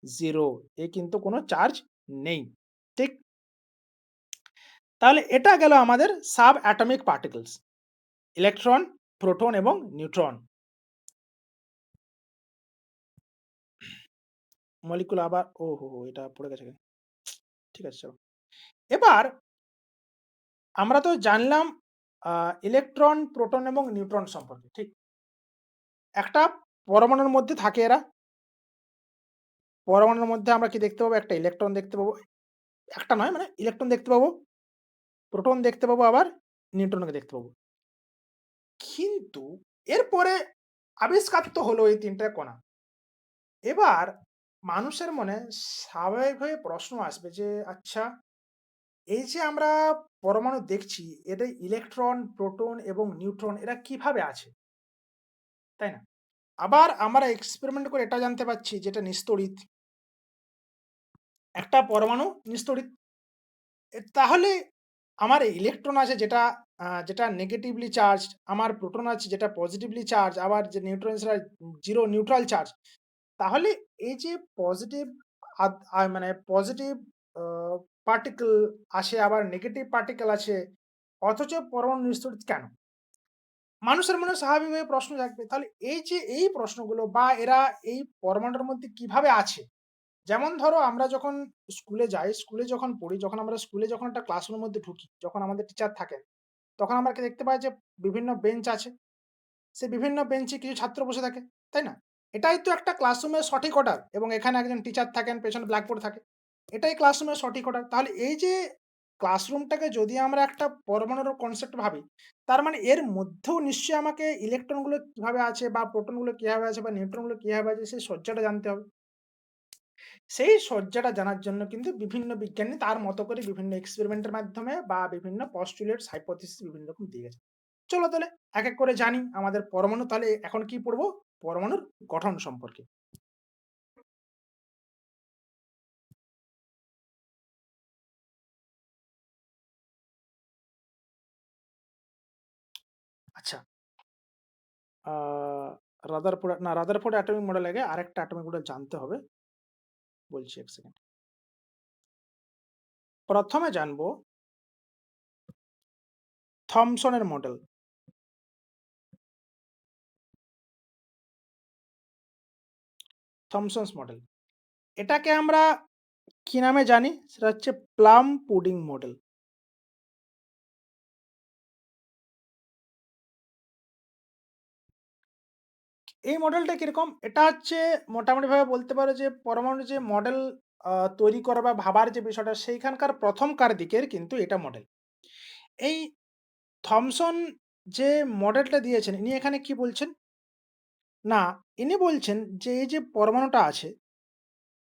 0। এর কিন্তু কোনো চার্জ নেই। ঠিক? তাহলে এটা গেল আমাদের sub atomic particles. Electron, proton এবং নিউট্রন। মলিকুল আবার এটা পড়ে গেছে এখানে। ঠিক আছে চলো। এবার আমরা তো জানলাম আ ইলেকট্রন, প্রোটন এবং নিউট্রন সম্পর্কে। ঠিক? একটা পরমাণুর মধ্যে থাকে এরা। পরমাণুর মধ্যে আমরা কি দেখতে পাবো? একটা ইলেকট্রন দেখতে পাবো। একটা নয়, মানে ইলেকট্রন দেখতে পাবো, প্রোটন দেখতে পাবো, আবার নিউট্রনকে দেখতে পাবো। কিন্তু এরপরে আবিষ্কার তো হলো এই ৩ টে কণা। এবার মানুষের মনে স্বাভাবিকভাবে প্রশ্ন আসবে যে আচ্ছা, এই যে আমরা পরমাণু দেখছি, এদের ইলেকট্রন, প্রোটন এবং নিউট্রন এরা কিভাবে আছে? তাই না? আবার আমরা এক্সপেরিমেন্ট করে এটা জানতে পারছি যেটা নিস্তড়িৎ। একটা পরমাণু নিস্তড়িৎ। তাহলে আমার ইলেকট্রন আছে যেটা নেগেটিভলি চার্জড, আমার প্রোটন আছে যেটা পজিটিভলি চার্জ, আবার যে নিউট্রনসরা 0 নিউট্রাল চার্জ। তাহলে এই যে পজিটিভ মানে পজিটিভ আ পার্টিকেল আসে, আবার নেগেটিভ পার্টিকেল আছে, অথচ পরমাণু নিস্তড়িৎ কেন? মানুষের মনে স্বাভাবিকভাবে প্রশ্ন জাগবে। তাহলে এই যে এই প্রশ্নগুলো, বা এরা এই পরমাণুর মধ্যে কিভাবে আছে? যেমন ধরো আমরা যখন স্কুলে যাই, স্কুলে যখন পড়ি, যখন একটা ক্লাসরুমের মধ্যে ঢুকি, যখন আমাদের টিচার থাকেন, তখন আমরা কি দেখতে পাই যে বিভিন্ন বেঞ্চ আছে। সেই বিভিন্ন বেঞ্চে কিছু ছাত্র বসে থাকে, তাই না? এটাই তো একটা ক্লাসরুমের সঠিক অর্ডার, এবং এখানে একজন টিচার থাকেন, পেছনে ব্ল্যাকবোর্ড থাকে। এটাই ক্লাসরুমের সঠিক অর্ডার। তাহলে এই যে ক্লাসরুমটাকে যদি আমরা একটা পরমাণুর কনসেপ্ট ভাবি, তার মানে এর মধ্যেও নিশ্চয়ই আমাকে ইলেকট্রনগুলো কিভাবে আছে, বা প্রোটনগুলো কিভাবে আছে, বা নিউট্রনগুলো কিভাবে আছে, সেই সজ্জাটা জানতে হবে। সেই সজ্জাটা জানার জন্য কিন্তু বিভিন্ন বিজ্ঞানী তার মতো করে বিভিন্ন এক্সপেরিমেন্টের মাধ্যমে বা বিভিন্ন পস্টুলেটস, হাইপোথিসিস বিভিন্ন রকম দিয়ে গেছে। চলো তাহলে এক, এক করে জানি আমাদের পরমাণু। তাহলে এখন কি পড়বো? পরমাণুর গঠন সম্পর্কে। আচ্ছা, আ রাদারফোর্ড অ্যাটমিক মডেল আগে আরেকটা অ্যাটমিক মডেল জানতে হবে। বলছি ১ সেকেন্ড। ১ম এ জানবো থমসনের মডেল। থমসনস মডেল। এটাকে আমরা কি নামে জানি? সেটা হচ্ছে প্লাম পুডিং মডেল। এই মডেলটা কিরকম? এটা হচ্ছে মোটামুটিভাবে বলতে পারো যে পরমাণুর যে মডেল আ তৈরি করা বা ভাবার যে বিষয়টা সেইখানকার ১ম কার দিকের কিন্তু এটা মডেল। এই থমসন যে মডেলটা দিয়েছেন ইনি এখানে কি বলছেন? না, ইনি বলছেন যে এই যে পরমাণুটা আছে,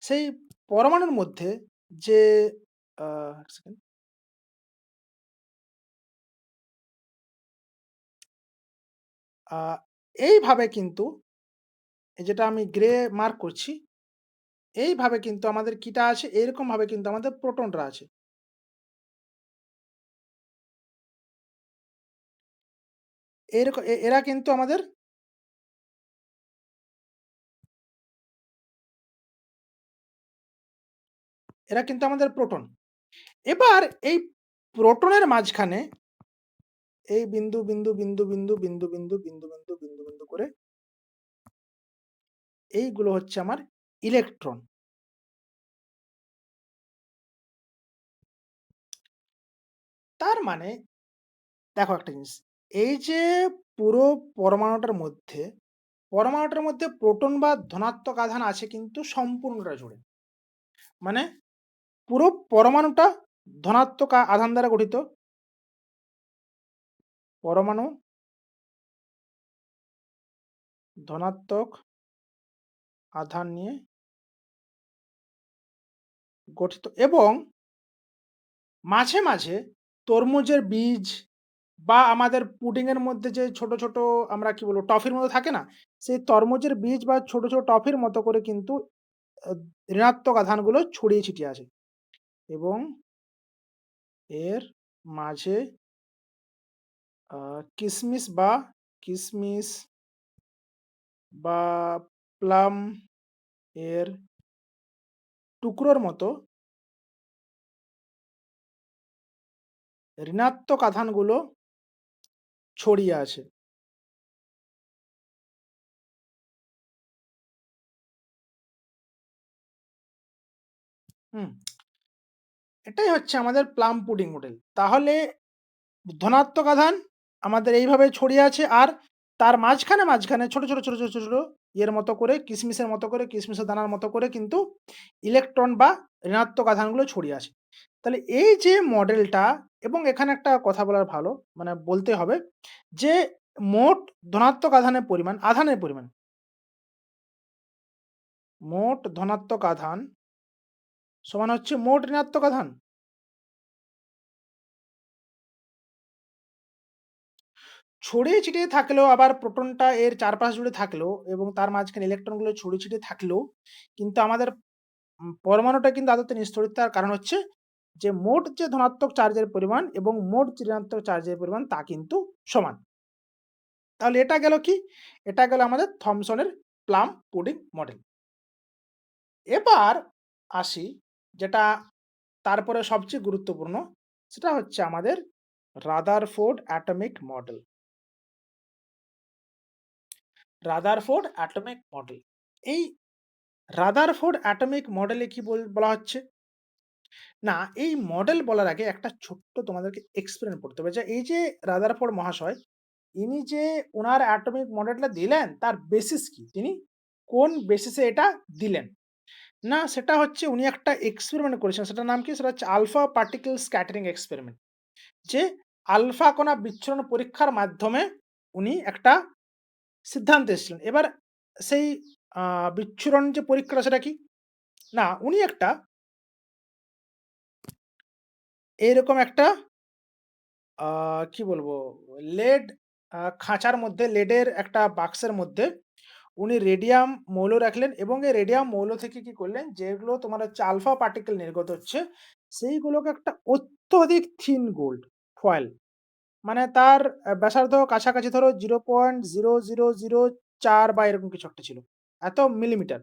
সেই পরমাণুর মধ্যে যে আ এক সেকেন্ড আ এইভাবে কিন্তু এই যেটা আমি গ্রে মার্ক করছি, এইভাবে কিন্তু আমাদের কিটা আছে, এরকমভাবে কিন্তু আমাদের প্রোটনরা আছে। এরা কিন্তু আমাদের প্রোটন। এবার এই প্রোটনের মাঝখানে এই বিন্দু, বিন্দু, বিন্দু, বিন্দু, বিন্দু, বিন্দু, বিন্দু, বিন্দু, বিন্দু, বিন্দু করে এইগুলো হচ্ছে আমার ইলেকট্রন। তার মানে দেখো একটা জিনিস, এই যে পুরো পরমাণুটার মধ্যে প্রোটন বা ধনাত্মক আধান আছে কিন্তু সম্পূর্ণটা জুড়ে। মানে পুরো পরমাণুটা ধনাত্মক আধান দ্বারা গঠিত। পরমাণু ধনাত্মক আধান নিয়ে গঠিত এবং মাঝে, মাঝে তরমুজের বীজ বা আমাদের পুডিং এর মধ্যে যে ছোট, ছোট আমরা কি বলবো টফির মতো থাকে না? সেই তরমুজের বীজ বা ছোট, ছোট টফির মতো করে কিন্তু আ ঋণাত্মক আধানগুলো ছড়িয়ে ছিটিয়ে আছে এবং এর মাঝে আ কিসমিস বা কিসমিস বা প্লাম এর টুকরোর মতো ঋণাত্মক আধানগুলো ছড়িয়ে আছে। হুম? এটাই হচ্ছে আমাদের প্লাম পুডিং মডেল। তাহলে ধনাত্মক আধান আমাদের এইভাবে ছড়িয়ে আছে আর তার মাঝখানে, মাঝখানে ছোট, ছোট, ছোট, ছোট, ছোট, ছোট ইয়ের মতো করে কিসমিসের মতো করে কিসমিসের দানার মতো করে কিন্তু ইলেকট্রন বা ঋণাত্মক আধানগুলো ছড়িয়ে আছে। তাহলে এই যে মডেলটা এবং এখানে একটা কথা বলার ভালো মানে বলতে হবে যে মোট ধনাত্মক আধানের পরিমাণ, মোট ধনাত্মক আধান সমান হচ্ছে মোট ঋণাত্মক আধান। ছড়িয়ে ছিটিয়ে থাকলেও আবার প্রোটনটা এর চারপাশ জুড়ে থাকলেও এবং তার মাঝখানে ইলেকট্রনগুলো ছড়িয়ে ছিটিয়ে থাকলেও কিন্তু আমাদের পরমাণুটা কিন্তু আদতে নিস্তড়িত তার কারণ হচ্ছে যে মোট যে ধনাত্মক চার্জের পরিমাণ এবং মোট যে ঋণাত্মক চার্জের পরিমাণ তা কিন্তু সমান। তাহলে এটা গেল কি? এটা গেল আমাদের থমসনের প্লাম পুডিং মডেল। এবার আসি যেটা তারপরে সবচেয়ে গুরুত্বপূর্ণ সেটা হচ্ছে আমাদের Rutherford atomic model. Rutherford atomic model. এই রাদারফোর্ড অ্যাটমিক মডেলে কি বলা হচ্ছে? না, এই মডেল বলার আগে একটা ছোট্ট তোমাদেরকে এক্সপেরিমেন্ট পড়তে হবে যে এই যে রাদারফোর্ড মহাশয় ইনি যে উনার অ্যাটমিক মডেলটা দিলেন তার বেসিস কি? তিনি কোন বেসিসে এটা দিলেন? না সেটা হচ্ছে উনি একটা এক্সপেরিমেন্ট করেছেন। সেটার নাম কি? সেটা হচ্ছে আলফা পার্টিকল স্ক্যাটারিং এক্সপেরিমেন্ট। যে আলফা কণা বিচ্ছুরণ পরীক্ষার মাধ্যমে উনি একটা সিদ্ধান্তে এসেছিলেন। এবার সেই আ বিচ্ছুরণ যে পরীক্ষাটা সেটা কি? না উনি একটা এরকম একটা আ কি বলবো? লেড খাঁচার মধ্যে লেডের একটা বাক্সের মধ্যে উনি রেডিয়াম মৌল রাখলেন এবং এই রেডিয়াম মৌল থেকে কি করলেন, যেগুলো তোমার হচ্ছে আলফা পার্টিকেল নির্গত হচ্ছে, সেইগুলোকে একটা অত্যধিক থিন গোল্ড ফয়েল মানে তার ব্যাসার্ধ কাছাকাছি ধরো 0.0004 বা এরকম কিছু একটা ছিল। এত মিলিমিটার।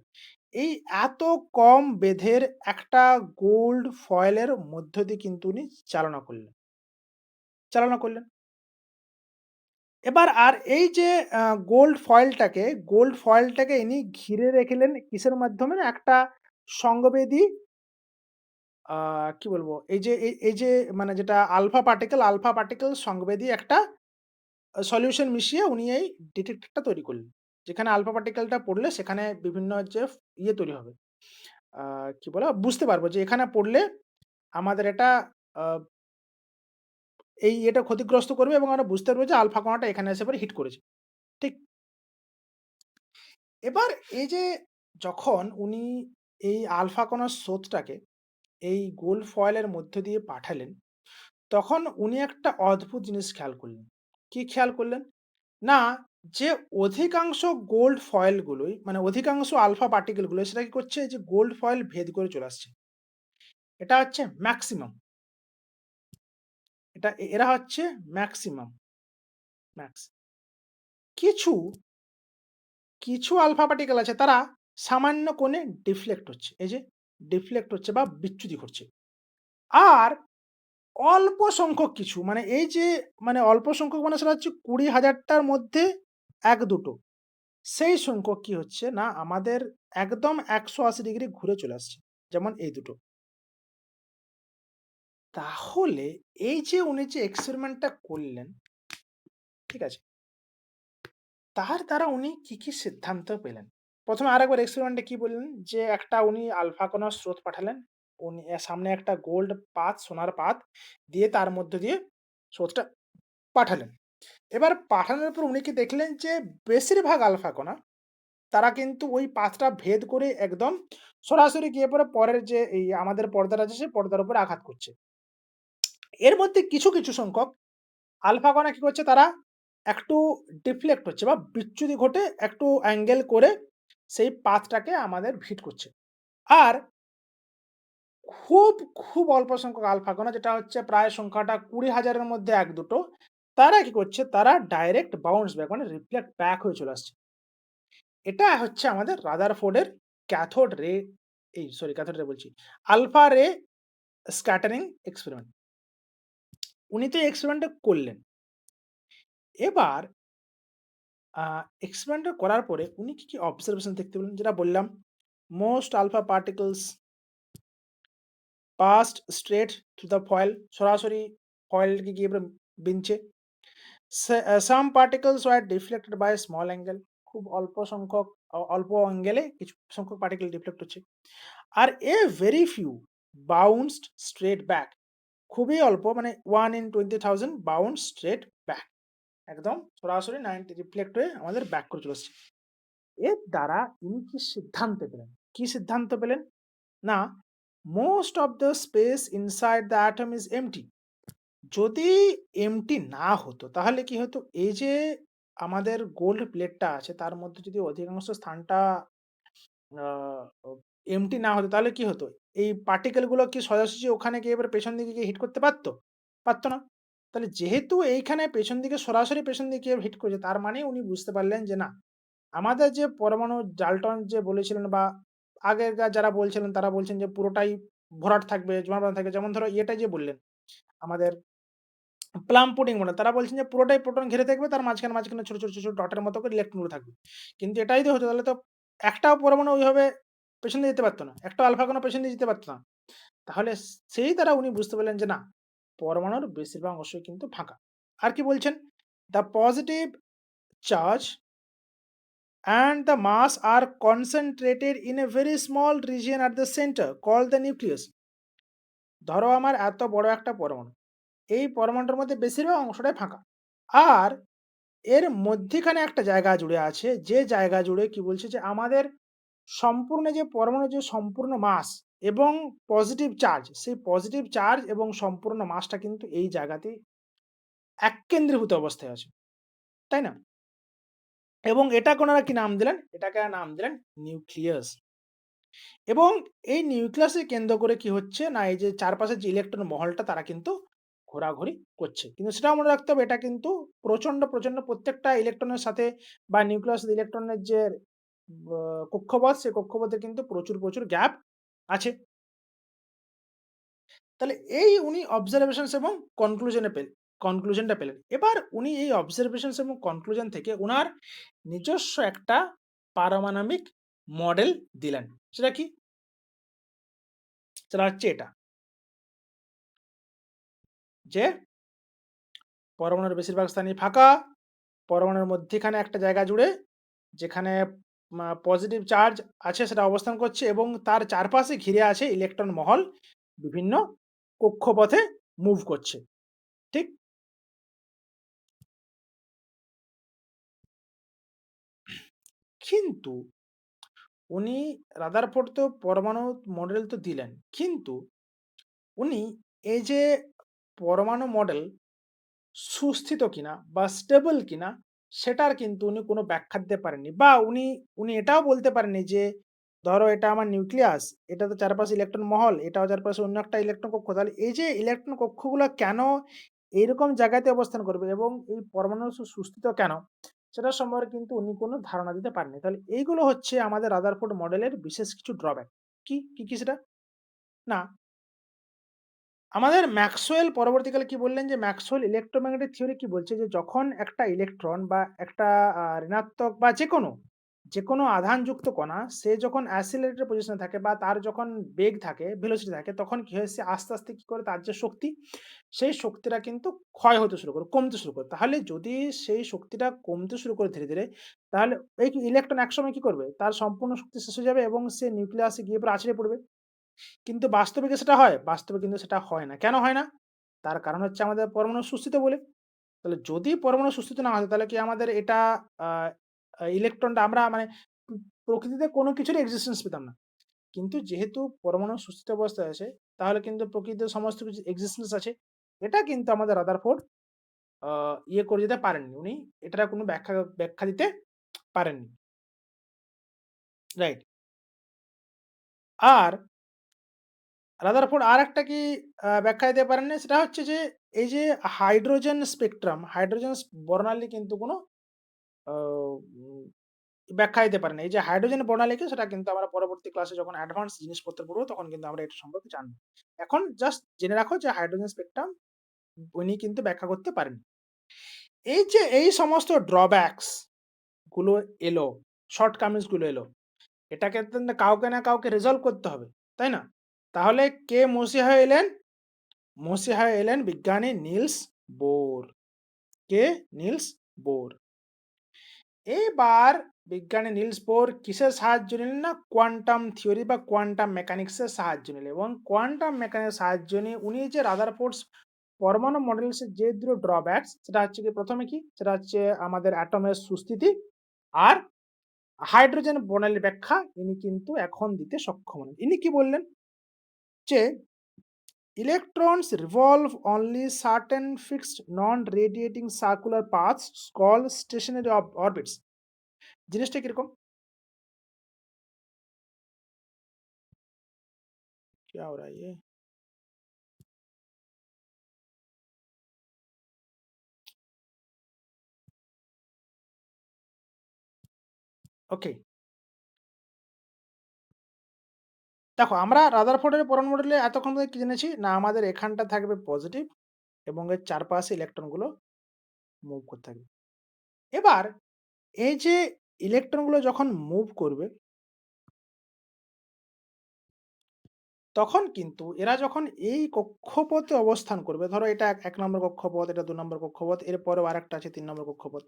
এই এত কম বেধের একটা গোল্ড ফয়েলের মধ্য দিয়ে কিন্তু উনি চালনা করলেন। চালনা করলেন। এবার আর এই যে আ গোল্ড ফয়েলটাকে ইনি ঘিরে রেখেলেন কিসের মাধ্যমে? না একটা সংবেদী আ কি বলবো? এই যে মানে যেটা আলফা পার্টিকেল সংবেদী একটা সলিউশন মিশিয়ে উনি এই ডিটেক্টরটা তৈরি করলেন। যেখানে আলফা পার্টিকেলটা পড়লে সেখানে বিভিন্ন যে ইয়ে তৈরি হবে। আ কি বলে? বুঝতে পারবো যে এখানে পড়লে আমাদের এটা আ এটা ক্ষতিগ্রস্ত করবে এবং আমরা বুঝতে পারবো যে আলফা কণাটা এখানে এসে পরে হিট করেছে। ঠিক? এবার এই যে যখন উনি এই আলফা কণার স্রোতটাকে এই গোল্ড ফয়েলের মধ্য দিয়ে পাঠালেন, তখন উনি একটা অদ্ভুত জিনিস খেয়াল করলেন। কি খেয়াল করলেন? না, যে অধিকাংশ গোল্ড ফয়েলগুলোই মানে অধিকাংশ আলফা পার্টিকেল গুলো সেটা কি করছে? যে গোল্ড ফয়েল ভেদ করে চলে আসছে। এটা হচ্ছে ম্যাক্সিমাম। এরা হচ্ছে ম্যাক্সিমাম, ম্যাক্স। কিছু, কিছু আলফা পার্টিকেল আছে তারা সামান্য কোণে ডিফ্লেক্ট হচ্ছে। এই যে ডিফ্লেক্ট হচ্ছে বা বিচ্যুতি ঘটছে। আর অল্প সংখ্যক কিছু মানে এই যে মানে অল্প সংখ্যক মানে সেটা হচ্ছে ২০,০০০ টার মধ্যে ১-২ টো। সেই সংখ্যক কি হচ্ছে না আমাদের একদম ১৮০ ডিগ্রি ঘুরে চলে আসছে। যেমন এই দুটো। তাহলে এই যে উনি যে এক্সপেরিমেন্টটা করলেন, ঠিক আছে? তার দ্বারা উনি কি সিদ্ধান্ত পেলেন? ১ম এ আরেকবার এক্সপেরিমেন্টে কি বললেন? যে একটা উনি আলফা কণার স্রোত পাঠালেন। উনি সামনে একটা গোল্ড পাত, সোনার পাত দিয়ে তার মধ্য দিয়ে স্রোতটা পাঠালেন। এবার পাঠানোর পর উনি কি দেখলেন যে বেশিরভাগ আলফা কণা তারা কিন্তু ওই পাথটা ভেদ করে একদম সরাসরি গিয়ে পরে পরের যে এই আমাদের পর্দাটা আছে সেই পর্দার উপরে আঘাত করছে। এর মধ্যে কিছু সংখ্যক আলফা কণা কি করছে তারা একটু ডিফ্লেক্ট হচ্ছে বা বিচ্যুতি ঘটে একটু অ্যাঙ্গেল করে সেই পাথটাকে আমাদের হিট করছে। আর খুব, খুব অল্প সংখ্যক আলফা কণা যেটা হচ্ছে প্রায় সংখ্যাটা ২০,০০০ এর মধ্যে ১-২ টো তারা কি করছে? তারা ডাইরেক্ট বাউন্স ব্যাক মানে রিফ্লেক্ট ব্যাক হয়ে চলে আসছে। এটা হচ্ছে আমাদের রাদারফোর্ডের ক্যাথোড রে ক্যাথোড রে বলছি। আলফা রে স্ক্যাটারিং এক্সপেরিমেন্ট। উনি তো এই এক্সপেরিমেন্টটা করলেন। এবার আ এক্সপেরিমেন্টটা করার পরে উনি কি অবজারভেশন দেখতে পেলেন? যেটা বললাম, most alpha particles passed straight through the foil সরাসরি ফয়েলকে গিয়ে এবারে বিনছে। Some particles were deflected by a small angle খুব অল্প সংখ্যক অল্প অ্যাঙ্গেলে কিছু সংখ্যক পার্টিকেল ডিফ্লেক্ট হচ্ছে। আর very few bounced straight back খুবই অল্প মানে 1 in 20,000 বাউন্স স্ট্রেইট ব্যাক। একদম সরাসরি 90 রিফ্লেক্ট হয়ে আমাদের ব্যাক করে চলে আসছে। এর দ্বারা ইনি কি সিদ্ধান্ত পেলেন? কি সিদ্ধান্ত পেলেন? না, most of the space inside the atom is empty. যদি এম্পটি না হতো তাহলে কি হতো? এই যে আমাদের গোল্ড প্লেটটা আছে তার মধ্যে যদি অধিকাংশ স্থানটা আ ও এম্পটি না হতো তাহলে কি হতো? এই পার্টিকেল গুলো কি সোজাসুজি ওখানে গিয়ে এবার পেছন দিকে গিয়ে হিট করতে পারত? পারত না। তাহলে যেহেতু এইখানে পেছন দিকে সরাসরি পেছন দিকে হিট করেছে তার মানে উনি বুঝতে পারলেন যে না, আমাদের যে পরমাণু ডাল্টন যে বলেছিলেন বা আগেরকার যারা বলছিলেন তারা বলছেন যে পুরোটাই ভরাট থাকবে, জমাট বাঁধা থাকবে। যেমন ধরো ইয়েটা যে বললেন আমাদের প্লাম পুডিং বানায়। তারা বলছেন যে পুরোটাই প্রোটন ঘিরে থাকবে তার মাঝখানে ছোট ডটের মতো করে ইলেকট্রনগুলো থাকবে। কিন্তু এটাই যদি হতো তাহলে তো একটাও পরমাণু ওইভাবে পেছন দিয়ে যেতে পারত না। একটাও আলফা কণা পেছন দিয়ে যেতে পারত না। তাহলে সেই দ্বারা উনি বুঝতে পারলেন যে না, পরমাণুর বেশিরভাগ অংশই কিন্তু ফাঁকা। আর কি বলছেন? "The positive charge and the mass are concentrated in a very small region at the center called the nucleus." ধরো আমার এত বড় একটা পরমাণু। এই পরমাণুটার মধ্যে বেশিরভাগ অংশটাই ফাঁকা। আর এর মধ্যিখানে একটা জায়গা জুড়ে আছে, যে জায়গা জুড়ে কি বলছে যে আমাদের সম্পূর্ণ যে পরমাণুর যে সম্পূর্ণ মাস এবং পজিটিভ চার্জ, সেই পজিটিভ চার্জ এবং সম্পূর্ণ মাসটা কিন্তু এই জায়গাতেই এককেন্দ্রীভূত অবস্থায় আছে। তাই না? এবং এটাকে ওনারা কি নাম দিলেন? এটাকে নাম দিলেন নিউক্লিয়াস। এবং এই নিউক্লিয়াসকে কেন্দ্র করে কি হচ্ছে না এই যে চারপাশের যে ইলেকট্রন মহলটা তারা কিন্তু ঘোরাঘুরি করছে। কিন্তু সেটাও মনে রাখতে হবে এটা কিন্তু প্রচন্ড প্রত্যেকটা ইলেকট্রনের সাথে বা নিউক্লিয়াসের ইলেকট্রনের যে ব কক্ষপথ সেই কক্ষপথে কিন্তু প্রচুর গ্যাপ আছে। তাহলে এই উনি অবজারভেশনস এবং কনক্লুশন এ কনক্লুশনটা পেলেন। এবার উনি এই অবজারভেশনস এবং কনক্লুশন থেকে উনার নিজস্ব একটা পারমাণবিক মডেল দিলেন। সেটা কি? সেটা হচ্ছে এটা। যে পরমাণুর বেশিরভাগ স্থানই ফাঁকা। পরমাণুর মধ্যিখানে একটা জায়গা জুড়ে যেখানে পজিটিভ চার্জ আছে সেটা অবস্থান করছে এবং তার চারপাশে ঘিরে আছে ইলেকট্রন মহল বিভিন্ন কক্ষপথে মুভ করছে। ঠিক? কিন্তু উনি রাদারফোর্ড তো পরমাণু মডেল তো দিলেন। কিন্তু উনি এই যে পরমাণু মডেল সুস্থিত কিনা বা স্টেবল কিনা সেটার কিন্তু উনি কোনো ব্যাখ্যা দিতে পারেননি। বা উনি এটাও বলতে পারেননি যে ধরো এটা আমার নিউক্লিয়াস, এটা তো চারপাশে ইলেকট্রন মহল, এটাও চারপাশে অন্য একটা ইলেকট্রন কক্ষ। তাহলে এই যে ইলেকট্রন কক্ষগুলো কেন এইরকম জায়গাতে অবস্থান করবে এবং এই পরমাণু সুস্থিত কেন? সেটার সম্পর্কে কিন্তু উনি কোনো ধারণা দিতে পারেননি। তাহলে এইগুলো হচ্ছে আমাদের রাদারফোর্ড মডেলের বিশেষ কিছু ড্রব্যাক। কি সেটা? না, আমাদের ম্যাক্সওয়েল পরবর্তীকালে কি বললেন যে ম্যাক্সওয়েল ইলেক্ট্রোম্যাগনেটিক থিওরি কি বলছে যে যখন একটা ইলেকট্রন বা একটা ঋণাত্মক বা যেকোনো আধানযুক্ত কণা সে যখন অ্যাসিলারেটেড পজিশনে থাকে বা তার যখন বেগ থাকে, ভেলোসিটি থাকে তখন কি হয় সে আস্তে, আস্তে কি করে তার যে শক্তি, সেই শক্তিটা কিন্তু ক্ষয় হতে শুরু করে, কমতে শুরু করে। তাহলে যদি সেই শক্তিটা কমতে শুরু করে ধীরে, ধীরে তাহলে এই ইলেকট্রন একসময় কি করবে? তার সম্পূর্ণ শক্তি শেষ হয়ে যাবে এবং সে নিউক্লিয়াসে গিয়ে পরে আছড়ে পড়বে। কিন্তু বাস্তবে কি সেটা হয়? বাস্তবে কিন্তু সেটা হয় না। কেন হয় না? তার কারণ হচ্ছে আমাদের পরমাণু সুস্থিত বলে। তাহলে যদি পরমাণু সুস্থিত না হতো তাহলে কি আমাদের এটা আ আ ইলেকট্রনটা আমরা মানে প্র প্রকৃতিতে কোনো কিছুরই এক্সিস্টেন্স পেতাম না। কিন্তু যেহেতু পরমাণু সুস্থিত অবস্থায় আছে, তাহলে কিন্তু প্রকৃতিতে সমস্ত কিছু এক্সিস্টেন্স আছে। এটা কিন্তু আমাদের রাদারফোর্ড আ করে যেতে পারেননি। উনি এটার কোনো ব্যাখ্যা দিতে পারেননি। রাইট। আর রাদারফোর্ড আরেকটা কি ব্যাখ্যা দিতে পারেননি সেটা হচ্ছে যে এই যে হাইড্রোজেন স্পেকট্রাম, হাইড্রোজেন বর্ণালী কিন্তু কোনো আ উম ব্যাখ্যা দিতে পারে না। এই যে হাইড্রোজেন বর্ণালীকে সেটা কিন্তু আমরা পরবর্তী ক্লাসে যখন অ্যাডভান্স জিনিসপত্র পড়ব তখন কিন্তু আমরা এটা সম্পর্কে জানব। এখন জাস্ট জেনে রাখো যে হাইড্রোজেন স্পেকট্রাম উনি কিন্তু ব্যাখ্যা করতে পারেন। এই যে এই সমস্ত ড্রব্যাকস গুলো এলো, শর্টকামিংস গুলো এলো, এটাকে তো কাউকে না কাউকে রিজলভ করতে হবে। তাই না? তাহলে কে মসিহা হয়ে এলেন? মসিহা হয়ে এলেন বিজ্ঞানী নিলস বোর। কে? Niels Bohr. এইবার বিজ্ঞানী নিলস বোর কিসের সাহায্য নিলেন? না কোয়ান্টাম থিওরি বা কোয়ান্টাম মেকানিক্স এর সাহায্য নিলেন এবং কোয়ান্টাম মেকানিক্স সাহায্য নিয়ে উনি যে রাদারফোর্ডস পরমাণু মডেলস এর যে দুটো ড্রব্যাকস সেটা হচ্ছে কি প্রথমে কি? সেটা হচ্ছে আমাদের এটমের সুস্থিতি আর হাইড্রোজেন বর্ণালীর ব্যাখ্যা ইনি কিন্তু এখন দিতে সক্ষম হন। ইনি কি বললেন? যে electrons revolve only certain fixed non-radiating circular paths called stationary orbits. জিনিসটা কিরকম? क्या हो रहा है ये? ওকে। দেখো আমরা রাদারফোর্ডের পরমাণু মডেলে এতক্ষণ পর্যন্ত কি জেনেছি? না আমাদের এখানটা থাকবে পজিটিভ এবং এর চারপাশে ইলেকট্রনগুলো মুভ করতে থাকবে। এবার এই যে ইলেকট্রনগুলো যখন মুভ করবে তখন কিন্তু এরা যখন এই কক্ষপথে অবস্থান করবে, ধরো এটা ১ নম্বর কক্ষপথ, এটা ২ নম্বর কক্ষপথ, এরপরেও আরেকটা আছে ৩ নম্বর কক্ষপথ।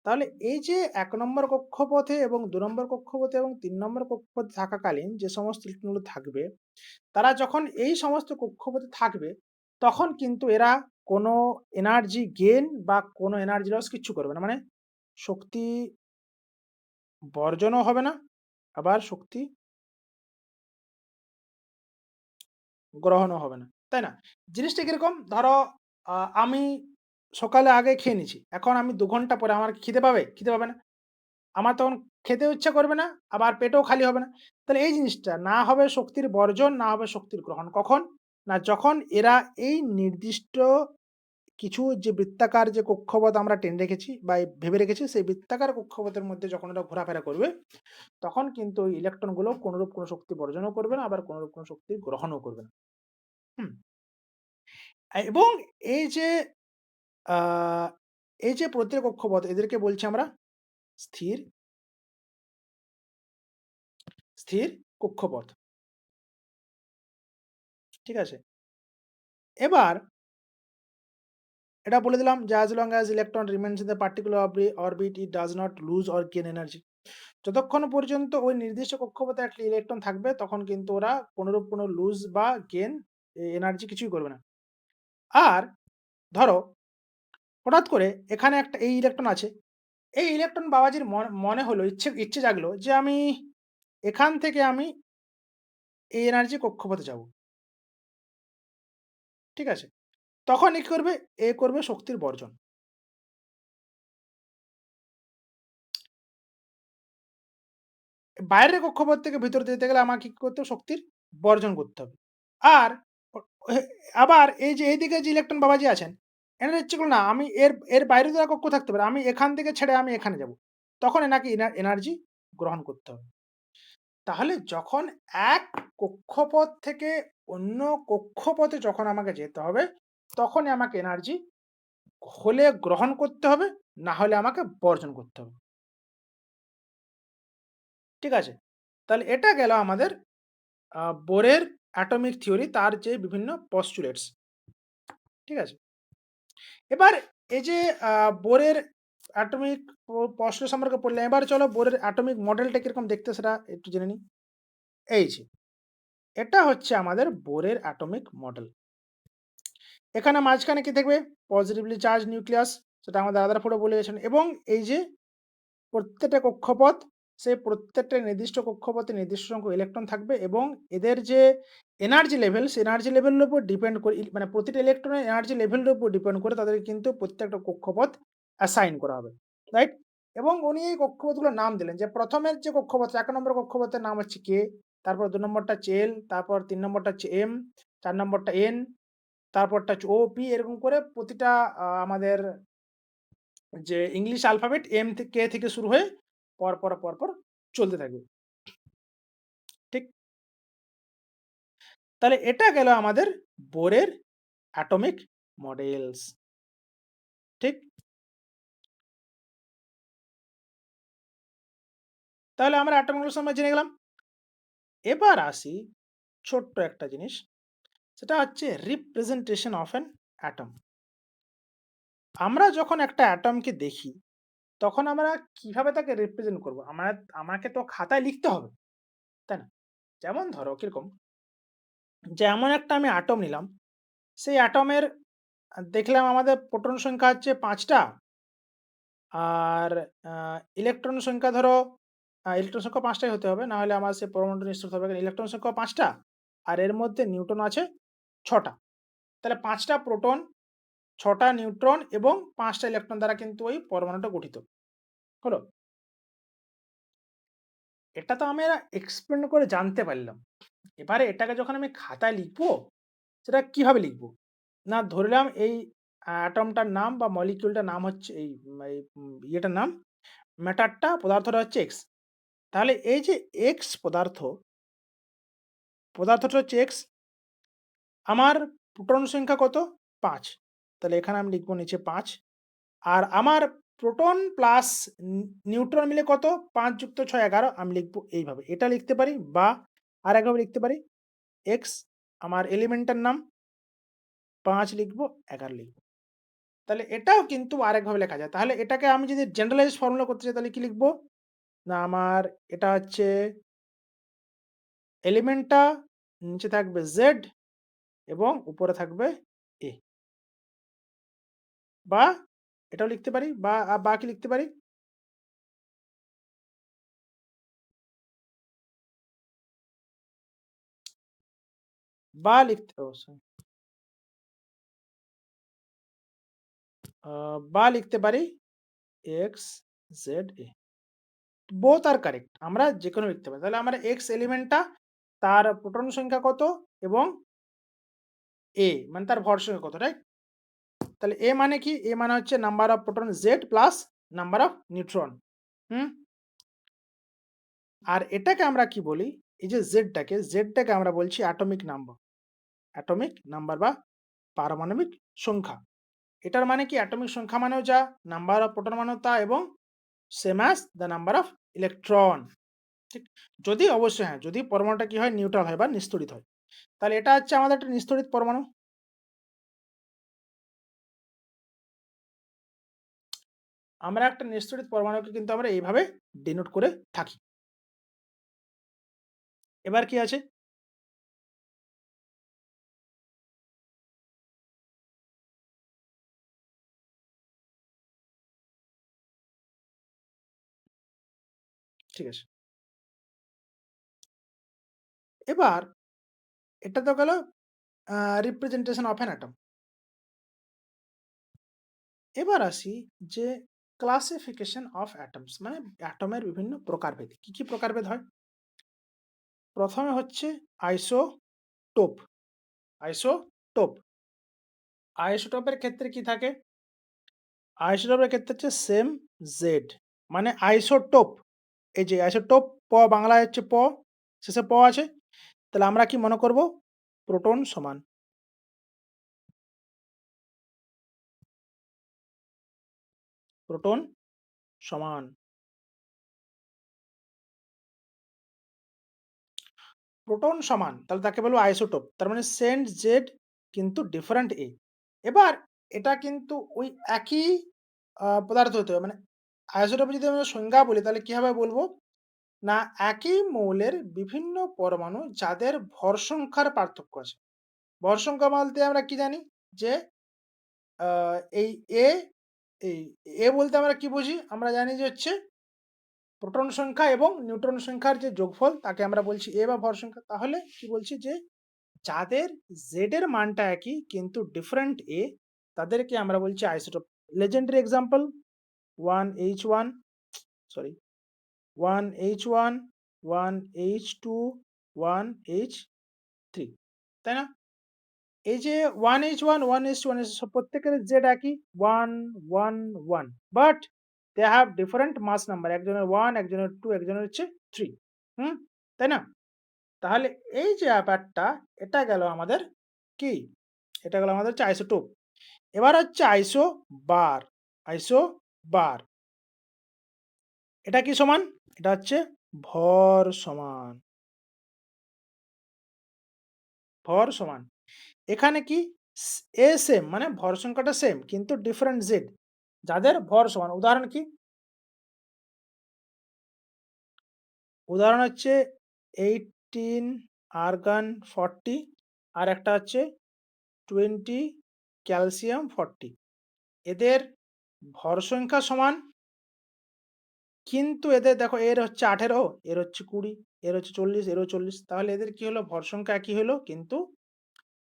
তাহলে এই যে ১ নম্বর কক্ষপথে এবং ২ নম্বর কক্ষপথে এবং ৩ নম্বর কক্ষপথে থাকাকালীন যে সমস্ত ইলেকট্রনগুলো থাকবে, তারা যখন এই সমস্ত কক্ষপথে থাকবে, তখন কিন্তু এরা কোনো এনার্জি গেইন বা কোনো এনার্জি লস কিচ্ছু করবে না। মানে শক্তি বর্জনও হবে না, আবার শক্তি গ্রহণও হবে না। তাই না? জিনিসটা কিরকম? ধরো আ আমি সকালে আগে খেয়ে নিছি। এখন আমি ২ ঘন্টা পরে আমার কি খিদে পাবে? খিদে পাবে না। আমার তখন খেতেও ইচ্ছা করবে না, আবার পেটও খালি হবে না। তাহলে এই জিনিসটা না হবে শক্তির বর্জন, না হবে শক্তির গ্রহণ। কখন? না যখন এরা এই নির্দিষ্ট কিছু যে বৃত্তাকার যে কক্ষপথ আমরা টেনে রেখেছি বা ভেবে রেখেছি, সেই বৃত্তাকার কক্ষপথের মধ্যে যখন এরা ঘোরাফেরা করবে, তখন কিন্তু ওই ইলেকট্রনগুলো কোনরূপ কোন শক্তি বর্জনও করবে না, আবার কোনরূপ কোন শক্তি গ্রহণও করবে না। হুম? এবং এই যে আ এই যে প্রত্যেক কক্ষপথ এদেরকে বলছি আমরা স্থির, স্থির কক্ষপথ। ঠিক আছে? এবার এটা বলে দিলাম যে as long as electron remains in the particular orbit it does not lose or gain energy. যতক্ষণ পর্যন্ত ওই নির্দিষ্ট কক্ষপথে একটা ইলেকট্রন থাকবে তখন কিন্তু ওরা কোনরূপ কোনো লুজ বা গেইন এনার্জি কিছুই করবে না। আর ধরো হঠাৎ করে এখানে একটা এই ইলেকট্রন আছে। এই ইলেকট্রন বাবাজির মনে হলো ইচ্ছে জাগলো যে আমি এখান থেকে আমি এই এনার্জি কক্ষপথে যাবো। ঠিক আছে? তখন এ কি করবে? এ করবে শক্তির বর্জন। বাইরের কক্ষপথ থেকে ভিতরে যেতে গেলে আমাকে কি করতে হবে? শক্তির বর্জন করতে হবে। আর ও এ আবার এই যে এইদিকে যে ইলেকট্রন বাবাজি আছেন, এনার ইচ্ছে করলো না আমি এর বাইরে তো আর কক্ষ থাকতে পারে। আমি এখান থেকে ছেড়ে আমি এখানে যাবো। তখন এনাকে এনার্জি গ্রহণ করতে হবে। তাহলে যখন এক কক্ষপথ থেকে অন্য কক্ষপথে যখন আমাকে যেতে হবে, তখনই আমাকে এনার্জি হলে গ্রহণ করতে হবে, না হলে আমাকে বর্জন করতে হবে। ঠিক আছে? তাহলে এটা গেল আমাদের বোরের অ্যাটমিক থিওরি তার যে বিভিন্ন পস্টুলেটস। ঠিক আছে? এবার এই যে আ বোরের অ্যাটমিক পস্তুলেট সম্পর্কে পড়লাম। এবার চলো বোরের অ্যাটমিক মডেলটা কিরকম দেখতে সেটা একটু জেনে নিই। এই যে এটা হচ্ছে আমাদের বোরের অ্যাটমিক মডেল। এখানে মাঝখানে কি থাকবে? পজিটিভলি চার্জ নিউক্লিয়াস সেটা আমাদের দাদারা পুরো বলে গেছেন এবং এই যে প্রত্যেকটা কক্ষপথ, সেই প্রত্যেকটা নির্দিষ্ট কক্ষপথে নির্দিষ্ট সংখ্যক ইলেকট্রন থাকবে এবং এদের যে এনার্জি লেভেল, সেই এনার্জি লেভেলের উপর ডিপেন্ড করে মানে প্রতিটা ইলেকট্রনের এনার্জি লেভেলের উপর ডিপেন্ড করে তাদেরকে কিন্তু প্রত্যেকটা কক্ষপথ অ্যাসাইন করা হবে। রাইট? এবং উনি এই কক্ষপথগুলোর নাম দিলেন যে ১ম এর যে কক্ষপথ ১ নম্বর কক্ষপথের নাম হচ্ছে K, তারপর ২ নম্বরটা হচ্ছে L, তারপর ৩ নম্বরটা হচ্ছে M, ৪ নম্বরটা N, তারপরটা হচ্ছে O, P এরকম করে প্রতিটা আমাদের যে ইংলিশ অ্যালফাবেট এম থে কে থেকে শুরু হয়ে পরপর চলতে থাকবে। ঠিক? তাহলে এটা গেল আমাদের বোরের অ্যাটমিক মডেলস। ঠিক? তাহলে আমরা অ্যাটমিক মডেলস আমরা জেনে গেলাম। এবার আসি ছোট্ট একটা জিনিস। সেটা হচ্ছে রিপ্রেজেন্টেশন অফ অ্যান অ্যাটম। আমরা যখন একটা অ্যাটমকে দেখি, তখন আমরা কিভাবে তাকে রিপ্রেজেন্ট করব? আমাকে তো খাতায় লিখতে হবে। তাই না? যেমন ধরো কিরকম? যে এমন একটা আমি অ্যাটম নিলাম। সেই অ্যাটমের দেখলাম আমাদের প্রোটন সংখ্যা হচ্ছে ৫ টা আর আ ইলেকট্রন সংখ্যা ধরো ইলেকট্রন সংখ্যা ৫ টাই হতে হবে। না হলে আমার সে পরমাণুটা নিশ্চিত হবে। কারণ ইলেকট্রন সংখ্যা ৫ টা আর এর মধ্যে নিউট্রন আছে ৬ টা। তাহলে ৫ টা প্রোটন, ৬ টা নিউট্রন এবং ৫ টা ইলেকট্রন দ্বারা কিন্তু ওই পরমাণুটা গঠিত। হলো? এটা তো আমরা এক্সপেরিমেন্ট করে জানতে পারলাম। এবারে এটাকে যখন আমি খাতায় লিখবো, সেটা কিভাবে লিখবো? না ধরলাম এই অ্যাটমটার নাম বা মলিকিউলটার নাম হচ্ছে ইয়েটার নাম ম্যাটারটা পদার্থটা হচ্ছে X। তাহলে এই যে X পদার্থটা হচ্ছে X, আমার প্রোটন সংখ্যা কত? ৫। তাহলে এখানে আমি লিখব নিচে ৫। আর আমার প্রোটন প্লাস নিউট্রন মিলে কত? ৫ যুক্ত ৬ ১১ আমি লিখব এইভাবে। এটা লিখতে পারি বা আরেকভাবে লিখতে পারি X আমার এলিমেন্টের নাম ৫ লিখব, ১১ লিখব। তাহলে এটাও কিন্তু আরেকভাবে লেখা যায়। তাহলে এটাকে আমি যদি জেনারেলাইজড ফর্মুলা করতে চাই তাহলে কি লিখব? না আমার এটা হচ্ছে এলিমেন্টটা নিচে থাকবে Z এবং উপরে থাকবে A বা এটাও লিখতে পারি বা কি লিখতে পারি? বা লিখতে ও সরি আ বা লিখতে পারি X, Z, A both are correct আমরা যেকোনো লিখতে পারি। তাহলে আমরা X এলিমেন্টটা তার প্রোটন সংখ্যা কত এবং A মানে তার ভর সংখ্যা কত, রাইট? তাহলে A মানে কি? A মানে হচ্ছে number of proton Z plus number of neutron. Hmm? আর এটাকে আমরা কি বলি? এই যে Z টাকে আমরা বলছি অ্যাটমিক নাম্বার। অ্যাটমিক নাম্বার বা পারমাণবিক সংখ্যা। এটার মানে কি অ্যাটমিক সংখ্যা মানেও যা, নাম্বার অফ প্রোটন মানেও তা এবং same as the number of electron. ঠিক? যদি অবশ্যই হ্যাঁ, যদি পরমাণুটা কি হয় নিউট্রাল হয় বা নিস্তড়িত হয়। তাহলে এটা হচ্ছে আমাদের একটা নিস্তড়িত পরমাণু। আমরা একটা নিস্তড়িত পরমাণুকে কিন্তু আমরা এইভাবে ডিনোট করে থাকি। এবার কি আছে? ঠিক আছে। এবার এটা তো গেল রিপ্রেজেন্টেশন অফ অ্যান অ্যাটম। এবার আসি যে ক্লাসিফিকেশন অফ অ্যাটমস মানে অ্যাটমের বিভিন্ন প্রকারভেদ। কি, কি প্রকারভেদ হয়? প্রথমে হচ্ছে আইসোটোপ, আইসোটোপ। আইসোটোপের ক্ষেত্রে কি থাকে? আইসোটোপের ক্ষেত্রে হচ্ছে সেম জেড মানে আইসোটোপ। এই যে আইসোটোপ বাংলায় হচ্ছে শেষে আছে। তাহলে আমরা কি মনে করব? প্রোটন সমান, প্রোটন সমান, প্রোটন সমান। তাহলে তাকে বলবো আইসোটোপ। তার মানে সেন্ট জেড কিন্তু ডিফারেন্ট এ। এবার এটা কিন্তু ওই একই পদার্থ হতে হবে। মানে আইসোটোপের যদি আমরা সংজ্ঞা বলি তাহলে কিভাবে বলবো? না একই মৌলের বিভিন্ন পরমাণু যাদের ভর সংখ্যার পার্থক্য আছে। ভর সংখ্যা বলতে আমরা কি জানি? যে আ এই এ এই এ বলতে আমরা কি বুঝি? আমরা জানি যে হচ্ছে প্রোটন সংখ্যা এবং নিউট্রন সংখ্যার যে যোগফল তাকে আমরা বলছি এ বা ভর সংখ্যা। তাহলে কি বলছি? যে যাদের জেড এর মানটা একই কিন্তু ডিফারেন্ট এ তাদেরকে আমরা বলছি isotope. legendary example 1H1 sorry 1H1, 1H2, 1H3 তাই না? এই যে 1H1, 1H2, 1H2 প্রত্যেকের জেড একই 1, 1, 1 but they have different mass number একজনের 1 একজনের 2 একজনের হচ্ছে 3 হুম? তাই না? তাহলে এই যে ব্যাপারটা এটা গেল আমাদের কি? এটা গেল আমাদের হচ্ছে আইসোটোপ। এবার হচ্ছে আইসোবার, আইসোবার। এটা কি সমান? এটা হচ্ছে ভর সমান, ভর সমান। এখানে কি সেম মানে ভর সংখ্যাটা সেম কিন্তু ডিফারেন্ট জেড যাদের ভর সমান। উদাহরণ কি? উদাহরণ হচ্ছে 18 আর্গন 40 আর একটা হচ্ছে 20 ক্যালসিয়াম 40। এদের ভর সংখ্যা সমান কিন্তু এদের দেখো এর হচ্ছে 18, এর হচ্ছে 20, এর হচ্ছে 40, এরও 40। তাহলে এদের কি হলো? ভর সংখ্যা একই হলো কিন্তু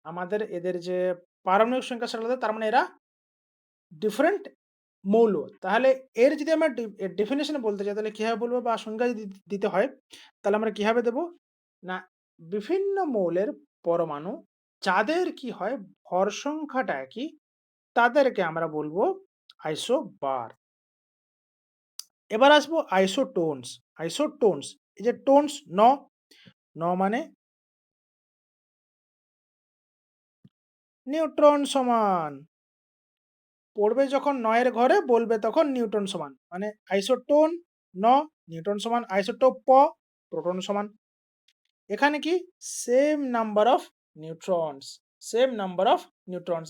আমাদের এদের যে পারমাণবিক সংখ্যা সেটা আলাদা। তার মানে এরা ডিফারেন্ট মৌল। তাহলে এর যদি আমরা ডেফিনিশন বলতে চাই তাহলে কিভাবে বলবো বা সংজ্ঞা যদি দিতে হয় তাহলে আমরা কিভাবে দেব? না বিভিন্ন মৌলের পরমাণু যাদের কি হয় ভর সংখ্যাটা একই তাদেরকে আমরা বলবো আইসোবার। এবার আসবো আইসোটোনস। আইসোটোনস এই যে টোনস মানে নিউট্রন সমান। পড়বে যখন এর ঘরে বলবে তখন নিউটন সমান। মানে আইসোটোন ন নিউটন সমান, আইসোটোপ প্রোটন সমান। এখানে কি same number of neutrons, same number of neutrons.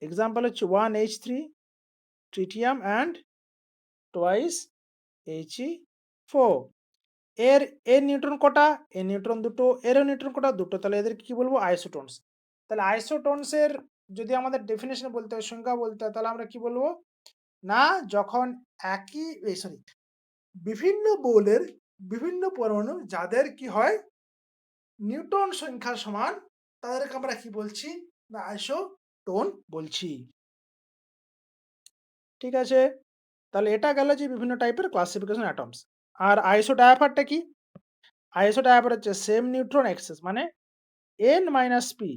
Example হচ্ছে 1H3 tritium and twice He4। এর এর নিউট্রন কটা? এর নিউট্রন দুটো, এরও নিউট্রন কটা? দুটো। তাহলে এদেরকে কি বলবো? আইসোটোনস। তাহলে আইসোটোনসের যদি আমাদের ডেফিনেশন বলতে হয়, সংজ্ঞা বলতে হয় তাহলে আমরা কি বলবো? না যখন একই সরি বিভিন্ন মৌলের বিভিন্ন পরমাণু যাদের কি হয় নিউটন সংখ্যা সমান তাদেরকে আমরা কি বলছি? না আইসোটোন বলছি। ঠিক আছে? তাহলে এটা গেল যে বিভিন্ন টাইপের ক্লাসিফিকেশন অ্যাটমস। আর আইসোডায়াফারটা কি? আইসোডায়াফার হচ্ছে সেম নিউট্রন এক্সেস মানে n minus p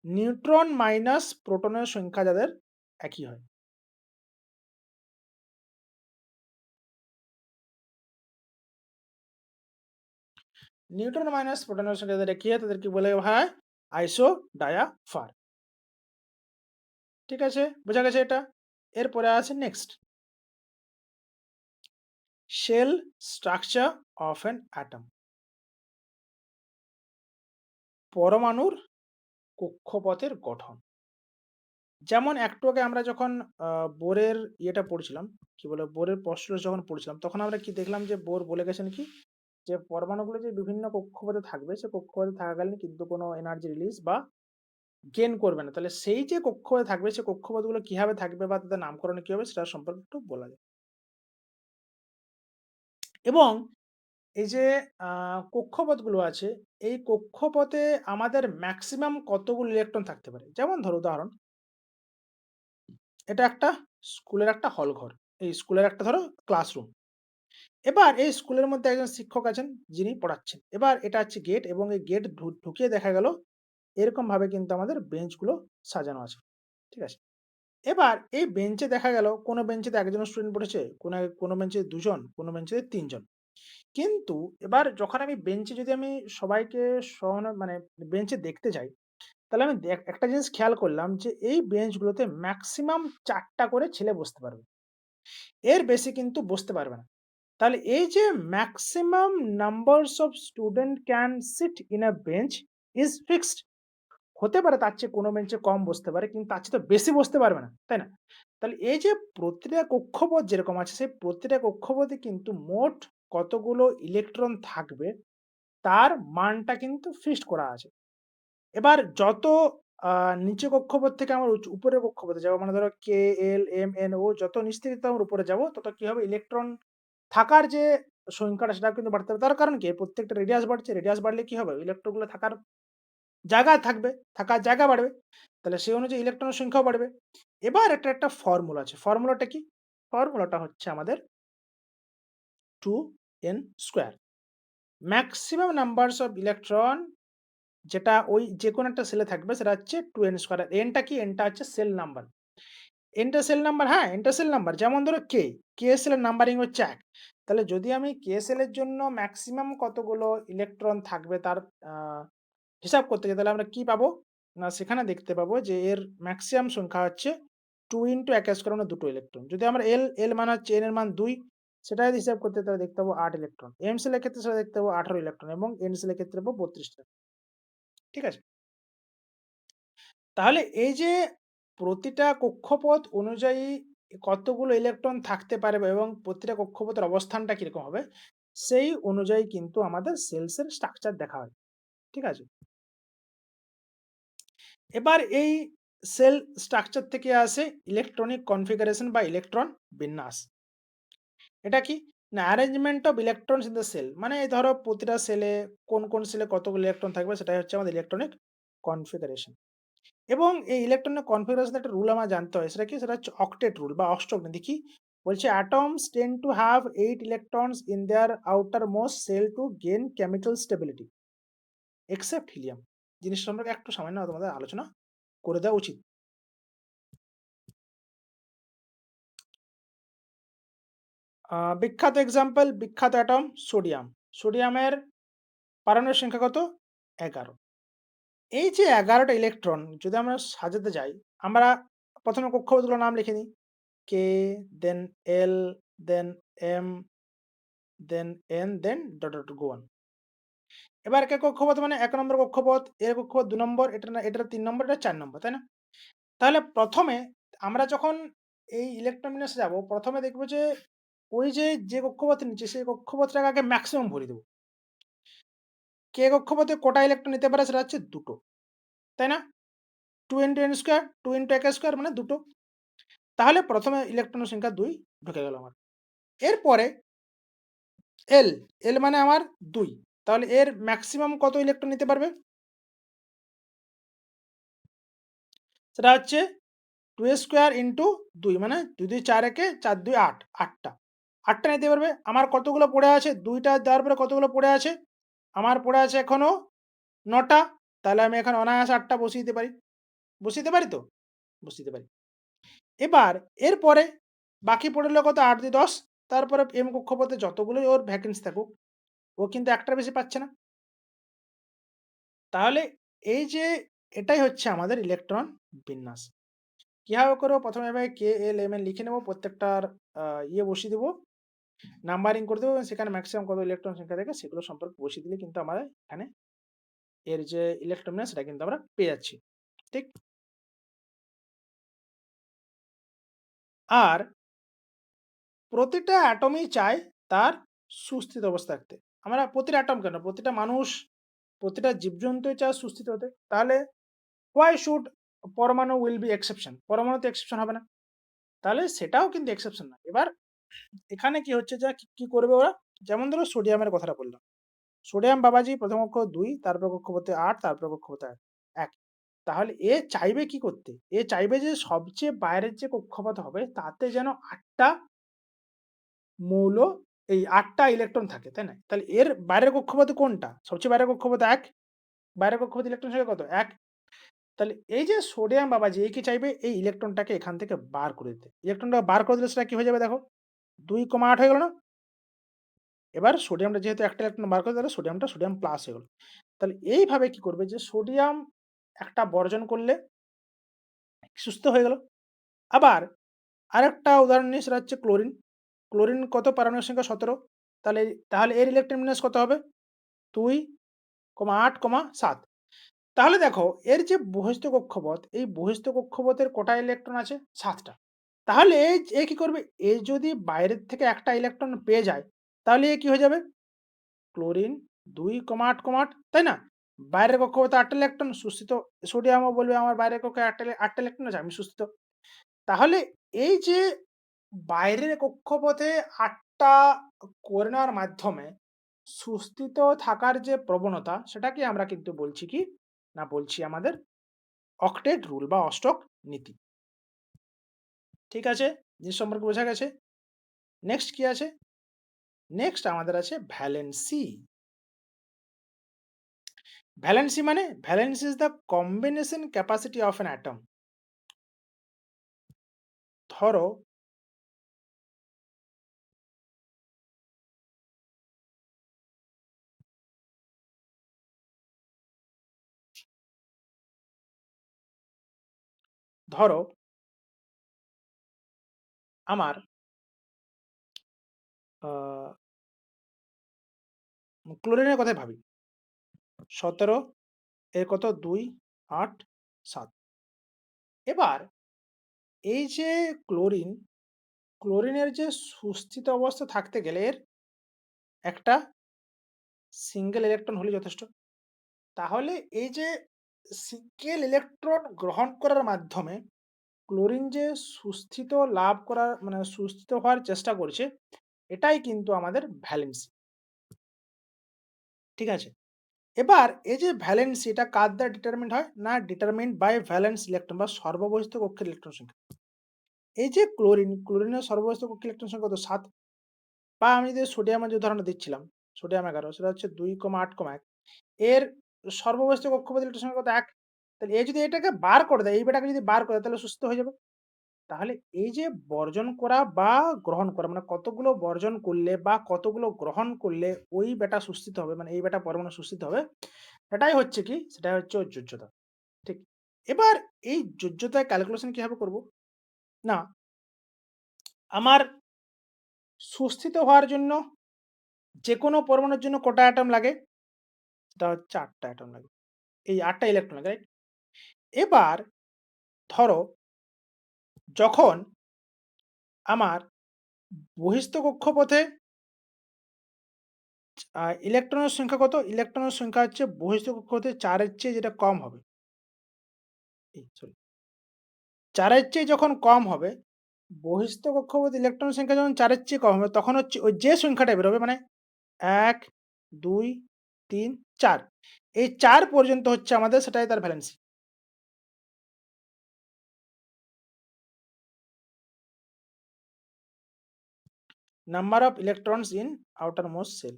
neutron minus প্রোটনের সংখ্যা যাদের একই হয়। নিউট্রন মাইনাস প্রোটনের সংখ্যা যাদের একই হয় তাদেরকে বলে হয় আইসোডায়াফার। ঠিক আছে? বোঝা গেছে এটা? এরপরে আসে next, shell structure of an atom. পরমাণুর কক্ষপথের গঠন। যেমন একটু আগে আমরা যখন আ বোরের ইয়েটা পড়ছিলাম, কি বলে? বোরের postulate যখন পড়ছিলাম, তখন আমরা কি দেখলাম যে বোর বলে গেছেন কি? যে পরমাণুগুলো যে বিভিন্ন কক্ষপথে থাকবে, সে কক্ষপথে থাকাকালীন কিন্তু কোনো এনার্জি রিলিজ বা গেইন করবে না। তাহলে সেই যে কক্ষপথে থাকবে, সে কক্ষপথগুলো কিভাবে থাকবে বা তাদের নামকরণ কি হবে সেটা সম্পর্কে একটু বলা যায়। এবং এই যে আ কক্ষপথগুলো আছে, এই কক্ষপথে আমাদের ম্যাক্সিমাম কতগুলো ইলেকট্রন থাকতে পারে? যেমন ধরো উদাহরণ, এটা একটা স্কুলের একটা হল ঘর। এই স্কুলের একটা ধরো ক্লাসরুম। এবার এই স্কুলের মধ্যে একজন শিক্ষক আছেন যিনি পড়াচ্ছেন। এবার এটা হচ্ছে গেট এবং এই গেট ঢুকিয়ে দেখা গেল এরকমভাবে কিন্তু আমাদের বেঞ্চগুলো সাজানো আছে। ঠিক আছে? এবার এই বেঞ্চে দেখা গেল কোনো বেঞ্চে তো ১ জন স্টুডেন্ট বসেছে, কোনো বেঞ্চে ২ জন, কোনো বেঞ্চে ৩ জন। কিন্তু এবার যখন আমি বেঞ্চে যদি আমি সবাইকে মানে বেঞ্চে দেখতে যাই, তাহলে আমি একটা জিনিস খেয়াল করলাম যে এই বেঞ্চগুলোতে ম্যাক্সিমাম ৪ টা করে ছেলে বসতে পারবে। এর বেশি কিন্তু বসতে পারবে না। তাহলে এই যে maximum numbers of student can sit in a bench is fixed. হতে পারে তার চেয়ে কোনো বেঞ্চে কম বসতে পারে কিন্তু তার চেয়ে তো বেশি বসতে পারবে না, তাই না? তাহলে এই যে প্রতিটা কক্ষপথ যেরকম আছে সেই প্রতিটা কক্ষপথে কিন্তু মোট কতগুলো ইলেকট্রন থাকবে তার মানটা কিন্তু ফিক্সড করা আছে। এবার যত আ নিচে কক্ষপথ থেকে আমরা উপরের কক্ষপথে যাবো মানে ধরো K, L, M, N, O যত নিচ থেকে যত আমরা উপরে যাবো তত কি হবে ইলেকট্রন থাকার যে সংখ্যাটা সেটাও কিন্তু বাড়তে হবে। তার কারণ কি? প্রত্যেকটা রেডিয়াস বাড়ছে। রেডিয়াস বাড়লে কি হবে? ইলেকট্রনগুলো থাকার জায়গা থাকবে, থাকার জায়গা বাড়বে। তাহলে সেই অনুযায়ী ইলেকট্রনের সংখ্যাও বাড়বে। এবার এটার একটা ফর্মুলা আছে। ফর্মুলাটা কি? ফর্মুলাটা হচ্ছে আমাদের 2n square. Maximum numbers of electron যেটা ওই যেকোনো একটা সেলে থাকবে সেটা হচ্ছে 2n স্কয়ার। আর n টা কি? n টা হচ্ছে সেল নাম্বার। n টা সেল নাম্বার হ্যাঁ, n টা সেল নাম্বার। যেমন ধরো k, k সেলের নাম্বারিং হচ্ছে ১। তাহলে যদি আমি k সেলের জন্য ম্যাক্সিমাম কতগুলো ইলেকট্রন থাকবে তার আ হিসাব করতে যাই তাহলে আমরা কি পাবো? না সেখানে দেখতে পাবো যে এর ম্যাক্সিমাম সংখ্যা হচ্ছে 2 এক স্কয়ার মানে ২ টো ইলেকট্রন। যদি আমরা L মানে হচ্ছে n এর মান ২ সেটা যদি হিসাব করতে যাই তাহলে দেখতে পাবো ৮ ইলেকট্রন। m সেলের ক্ষেত্রে সেটা দেখতে পাবো ১৮ ইলেকট্রন এবং n সেলের ক্ষেত্রে পাবো ৩২ টা। ঠিক আছে? তাহলে এই যে প্রতিটা কক্ষপথ অনুযায়ী কতগুলো ইলেকট্রন থাকতে পারবে এবং প্রতিটা কক্ষপথের অবস্থানটা কিরকম হবে, সেই অনুযায়ী কিন্তু আমাদের সেলসের স্ট্রাকচার দেখা হয়। ঠিক আছে? এবার এই সেল স্ট্রাকচার থেকে আসে ইলেকট্রনিক কনফিগারেশন বা ইলেকট্রন বিন্যাস। এটা কি? না arrangement of electrons in the shell. মানে এই ধরো প্রতিটা সেলে কোন সেলে কতগুলো ইলেকট্রন থাকবে সেটাই হচ্ছে আমাদের ইলেকট্রনিক কনফিগারেশন। এবং এই ইলেকট্রনের কনফিগারেশন একটা রুল আমার জানতে হয়। সেটা কি? সেটা হচ্ছে অক্টেট রুল বা অষ্টক দেখি। বলছে atoms tend to have 8 electrons in their outermost shell to gain chemical stability except helium। জিনিসটা সম্পর্কে একটু সামান্য তোমাদের আলোচনা করে দেওয়া উচিত। বিখ্যাত এক্সাম্পল বিখ্যাত অ্যাটম সোডিয়াম। সোডিয়ামের পারমাণবিক সংখ্যা কত? ১১। এই যে ১১ টা ইলেকট্রন যদি আমরা সাজাতে যাই, আমরা ১ম এ কক্ষপথগুলোর নাম লিখে নিই। K, then L, then M, then N, then go on। এবার একের কক্ষপথ মানে ১ নম্বর কক্ষপথ, এর কক্ষপথ ২ নম্বর, এটার ৩ নম্বর, এটার ৪ নম্বর, তাই না? তাহলে ১ম এ আমরা যখন এই ইলেকট্রন বিন্যাসে যাবো, ১ম এ দেখব যে ওই যে কক্ষপথের নিচে সেই কক্ষপথটাকে আগে ম্যাক্সিমাম ভরিয়ে দেব। কে কক্ষপথে কটা ইলেকট্রন নিতে পারে সেটা হচ্ছে ২ টো, তাই না? 2 n স্কয়ার, 2 এক স্কয়ার মানে ২ টো। তাহলে ১ম এ ইলেকট্রনের সংখ্যা ২ ঢুকে গেল আমার। এরপরে L, L মানে আমার ২। তাহলে এর ম্যাক্সিমাম কত ইলেকট্রন নিতে পারবে? সেটা হচ্ছে 2 স্কয়ার ইন্টু ২ মানে ২ ২ ৪ একে ৪ ২ ৮, ৮ টা। ৮ টা নিতে পারবে। আমার কতগুলো পড়ে আছে? ২ টা দেওয়ার পরে কতগুলো পড়ে আছে? আমার পড়ে আছে এখনো ৯ টা। তাহলে আমি এখানে অনায়াসে ৮ টা বসিয়ে দিতে পারি। বসিয়ে দিতে পারি তো? বসিয়ে দিতে পারি। এবার এরপরে বাকি পড়ে রইল কত? ৮ ২ ১০। তারপরে M কক্ষপথে যতগুলোই ওর ভ্যাকেন্সি থাকুক, ও কিন্তু একটার বেশি পাচ্ছে না। তাহলে এই যে এটাই হচ্ছে আমাদের ইলেকট্রন বিন্যাস। কিভাবে করব? প্রথমে এভাবে KLMN লিখে নেব। প্রত্যেকটার ইয়ে বসিয়ে দেব। নাম্বারিং করে দেব এবং সেখানে ম্যাক্সিমাম কত ইলেকট্রন সংখ্যা থাকে সেগুলো সম্পর্কে বসিয়ে দিলে কিন্তু আমরা এখানে এর যে ইলেকট্রন সেটা কিন্তু আমরা পেয়ে যাচ্ছি। ঠিক? আর প্রতিটা অ্যাটমই চায় তার সুস্থিত অবস্থা রাখতে। আমরা প্রতিটা অ্যাটম কেন? প্রতিটা মানুষ, প্রতিটা জীবজন্তুই চায় সুস্থিত হতে। তাহলে why should পরমাণু will be exception? পরমাণু তো এক্সেপশন হবে না। তাহলে সেটাও কিন্তু এক্সেপশন না। এবার এখানে কি হচ্ছে যে কি করবে ওরা? যেমন ধরো সোডিয়ামের কথাটা বললাম। সোডিয়াম বাবাজি প্রথম অক্ষর ২, তারপর কক্ষপথে ৮, তারপর কক্ষপথে ১। তাহলে এ চাইবে কি করতে? এ চাইবে যে সবচেয়ে বাইরের যে কক্ষপথ হবে তাতে যেন ৮ টা মৌল এই ৮ টা ইলেকট্রন থাকে, তাই না? তাহলে এর বাইরের কক্ষপথে কোনটা? সবচেয়ে বাইরের কক্ষপথ ১। বাইরের কক্ষপথে ইলেকট্রন সংখ্যা কত? ১। তাহলে এই যে সোডিয়াম বাবাজি এ কি চাইবে? এই ইলেকট্রনটাকে এখান থেকে বার করে দিতে। ইলেকট্রনটা বার করে দিলে সেটা কি হয়ে যাবে দেখো? ২,৮ হয়ে গেল না? এবার সোডিয়ামটা যেহেতু একটা ইলেকট্রন বার করে তাহলে সোডিয়ামটা সোডিয়াম প্লাস হয়ে গেল। তাহলে এইভাবে কি করবে যে সোডিয়াম একটা বর্জন করলে সুস্থ হয়ে গেল। আবার আরেকটা উদাহরণ নিই সেটা হচ্ছে ক্লোরিন। ক্লোরিন কত? পারমাণবিক সংখ্যা ১৭। তাহলে তাহলে এর ইলেকট্রন বিন্যাস কত হবে? ২, ৮, ৭। তাহলে দেখো এর যে বহিঃস্থ কক্ষপথ, এই বহিঃস্থ কক্ষপথের কটা ইলেকট্রন আছে? ৭ টা। তাহলে এ কি করবে? এ যদি বাইরের থেকে একটা ইলেকট্রন পেয়ে যায়, তাহলে এ কি হয়ে যাবে? ক্লোরিন ২, ৮, ৮, তাই না? বাইরের কক্ষপথে ৮ টা ইলেকট্রন সুস্থিত। সোডিয়ামও বলবে আমার বাইরের কক্ষে ৮ টা ইলেকট্রন আছে, আমি সুস্থিত। তাহলে এই যে বাইরের কক্ষপথে ৮ টা করে নেওয়ার মাধ্যমে সুস্থিত থাকার যে প্রবণতা, সেটাকে আমরা কিন্তু বলছি কি? না বলছি আমাদের অক্টেট রুল বা অষ্টক নীতি। ঠিক আছে? জিনিস সম্পর্কে বোঝা গেছে? নেক্সট কি আছে? নেক্সট আমাদের আছে ভ্যালেন্সি। ভ্যালেন্সি মানে? Valency is the combination capacity of an atom. ধরো ধরো আমার আ ক্লোরিনের কথাই ভাবি। ১৭ এর কত? ২, ৮, ৭। এবার এই যে ক্লোরিন, ক্লোরিনের যে সুস্থিত অবস্থা থাকতে গেলে এর একটা সিঙ্গেল ইলেকট্রন হলেই যথেষ্ট। তাহলে এই যে সিঙ্গেল ইলেকট্রন গ্রহণ করার মাধ্যমে ক্লোরিন যে সুস্থিত লাভ করার মানে সুস্থিত হওয়ার চেষ্টা করছে, এটাই কিন্তু আমাদের ভ্যালেন্সি। ঠিক আছে? এবার এই যে ভ্যালেন্সি এটা কার দ্বারা ডিটারমিন্ড হয়? না ডিটারমিন্ড বাই ভ্যালেন্স ইলেকট্রন বা সর্ববহিস্থ কক্ষের ইলেকট্রন সংখ্যা। এই যে ক্লোরিন, ক্লোরিনের সর্ববহিস্থ কক্ষের ইলেকট্রন সংখ্যা কত? ৭। বা আমি যে সোডিয়ামের যে উদাহরণটা দিচ্ছিলাম, সোডিয়াম ১১ সেটা হচ্ছে ২,৮,১। এর সর্ববহিস্থ কক্ষপথের ইলেকট্রন সংখ্যা কত? ১। তাহলে এ যদি এটাকে বার করে দেয়, এই বেটাকে যদি বার করে দেয় তাহলে সুস্থ হয়ে যাবে। তাহলে এই যে বর্জন করা বা গ্রহণ করা মানে কতগুলো বর্জন করলে বা কতগুলো গ্রহণ করলে ওই বেটা সুস্থিত হবে মানে এই বেটা পরমাণু সুস্থিত হবে, সেটাই হচ্ছে কি? সেটাই হচ্ছে ওর যোজ্যতা। ঠিক। এবার এই যোজ্যতার ক্যালকুলেশন কিভাবে করব? না, আমার সুস্থিত হওয়ার জন্য যেকোনো পরমাণুর জন্য কটা অ্যাটম লাগে? সেটা হচ্ছে ৮ টা অ্যাটম লাগে। এই ৮ টা ইলেকট্রন লাগে, রাইট? এবার ধরো যখন আমার বহিঃস্থ কক্ষপথে ইলেকট্রনের সংখ্যা কত? ইলেকট্রনের সংখ্যা হচ্ছে বহিঃস্থ কক্ষপথে ৪ এর চেয়ে যেটা কম হবে। এই সরি ৪ এর চেয়ে যখন কম হবে, বহিঃস্থ কক্ষপথে ইলেকট্রনের সংখ্যা যখন ৪ এর চেয়ে কম হবে, তখন হচ্ছে ওই যে সংখ্যাটা বেরোবে মানে ১, ২, ৩, ৪ এই ৪ পর্যন্ত হচ্ছে আমাদের সেটাই তার valency. Number of electrons in outermost shell.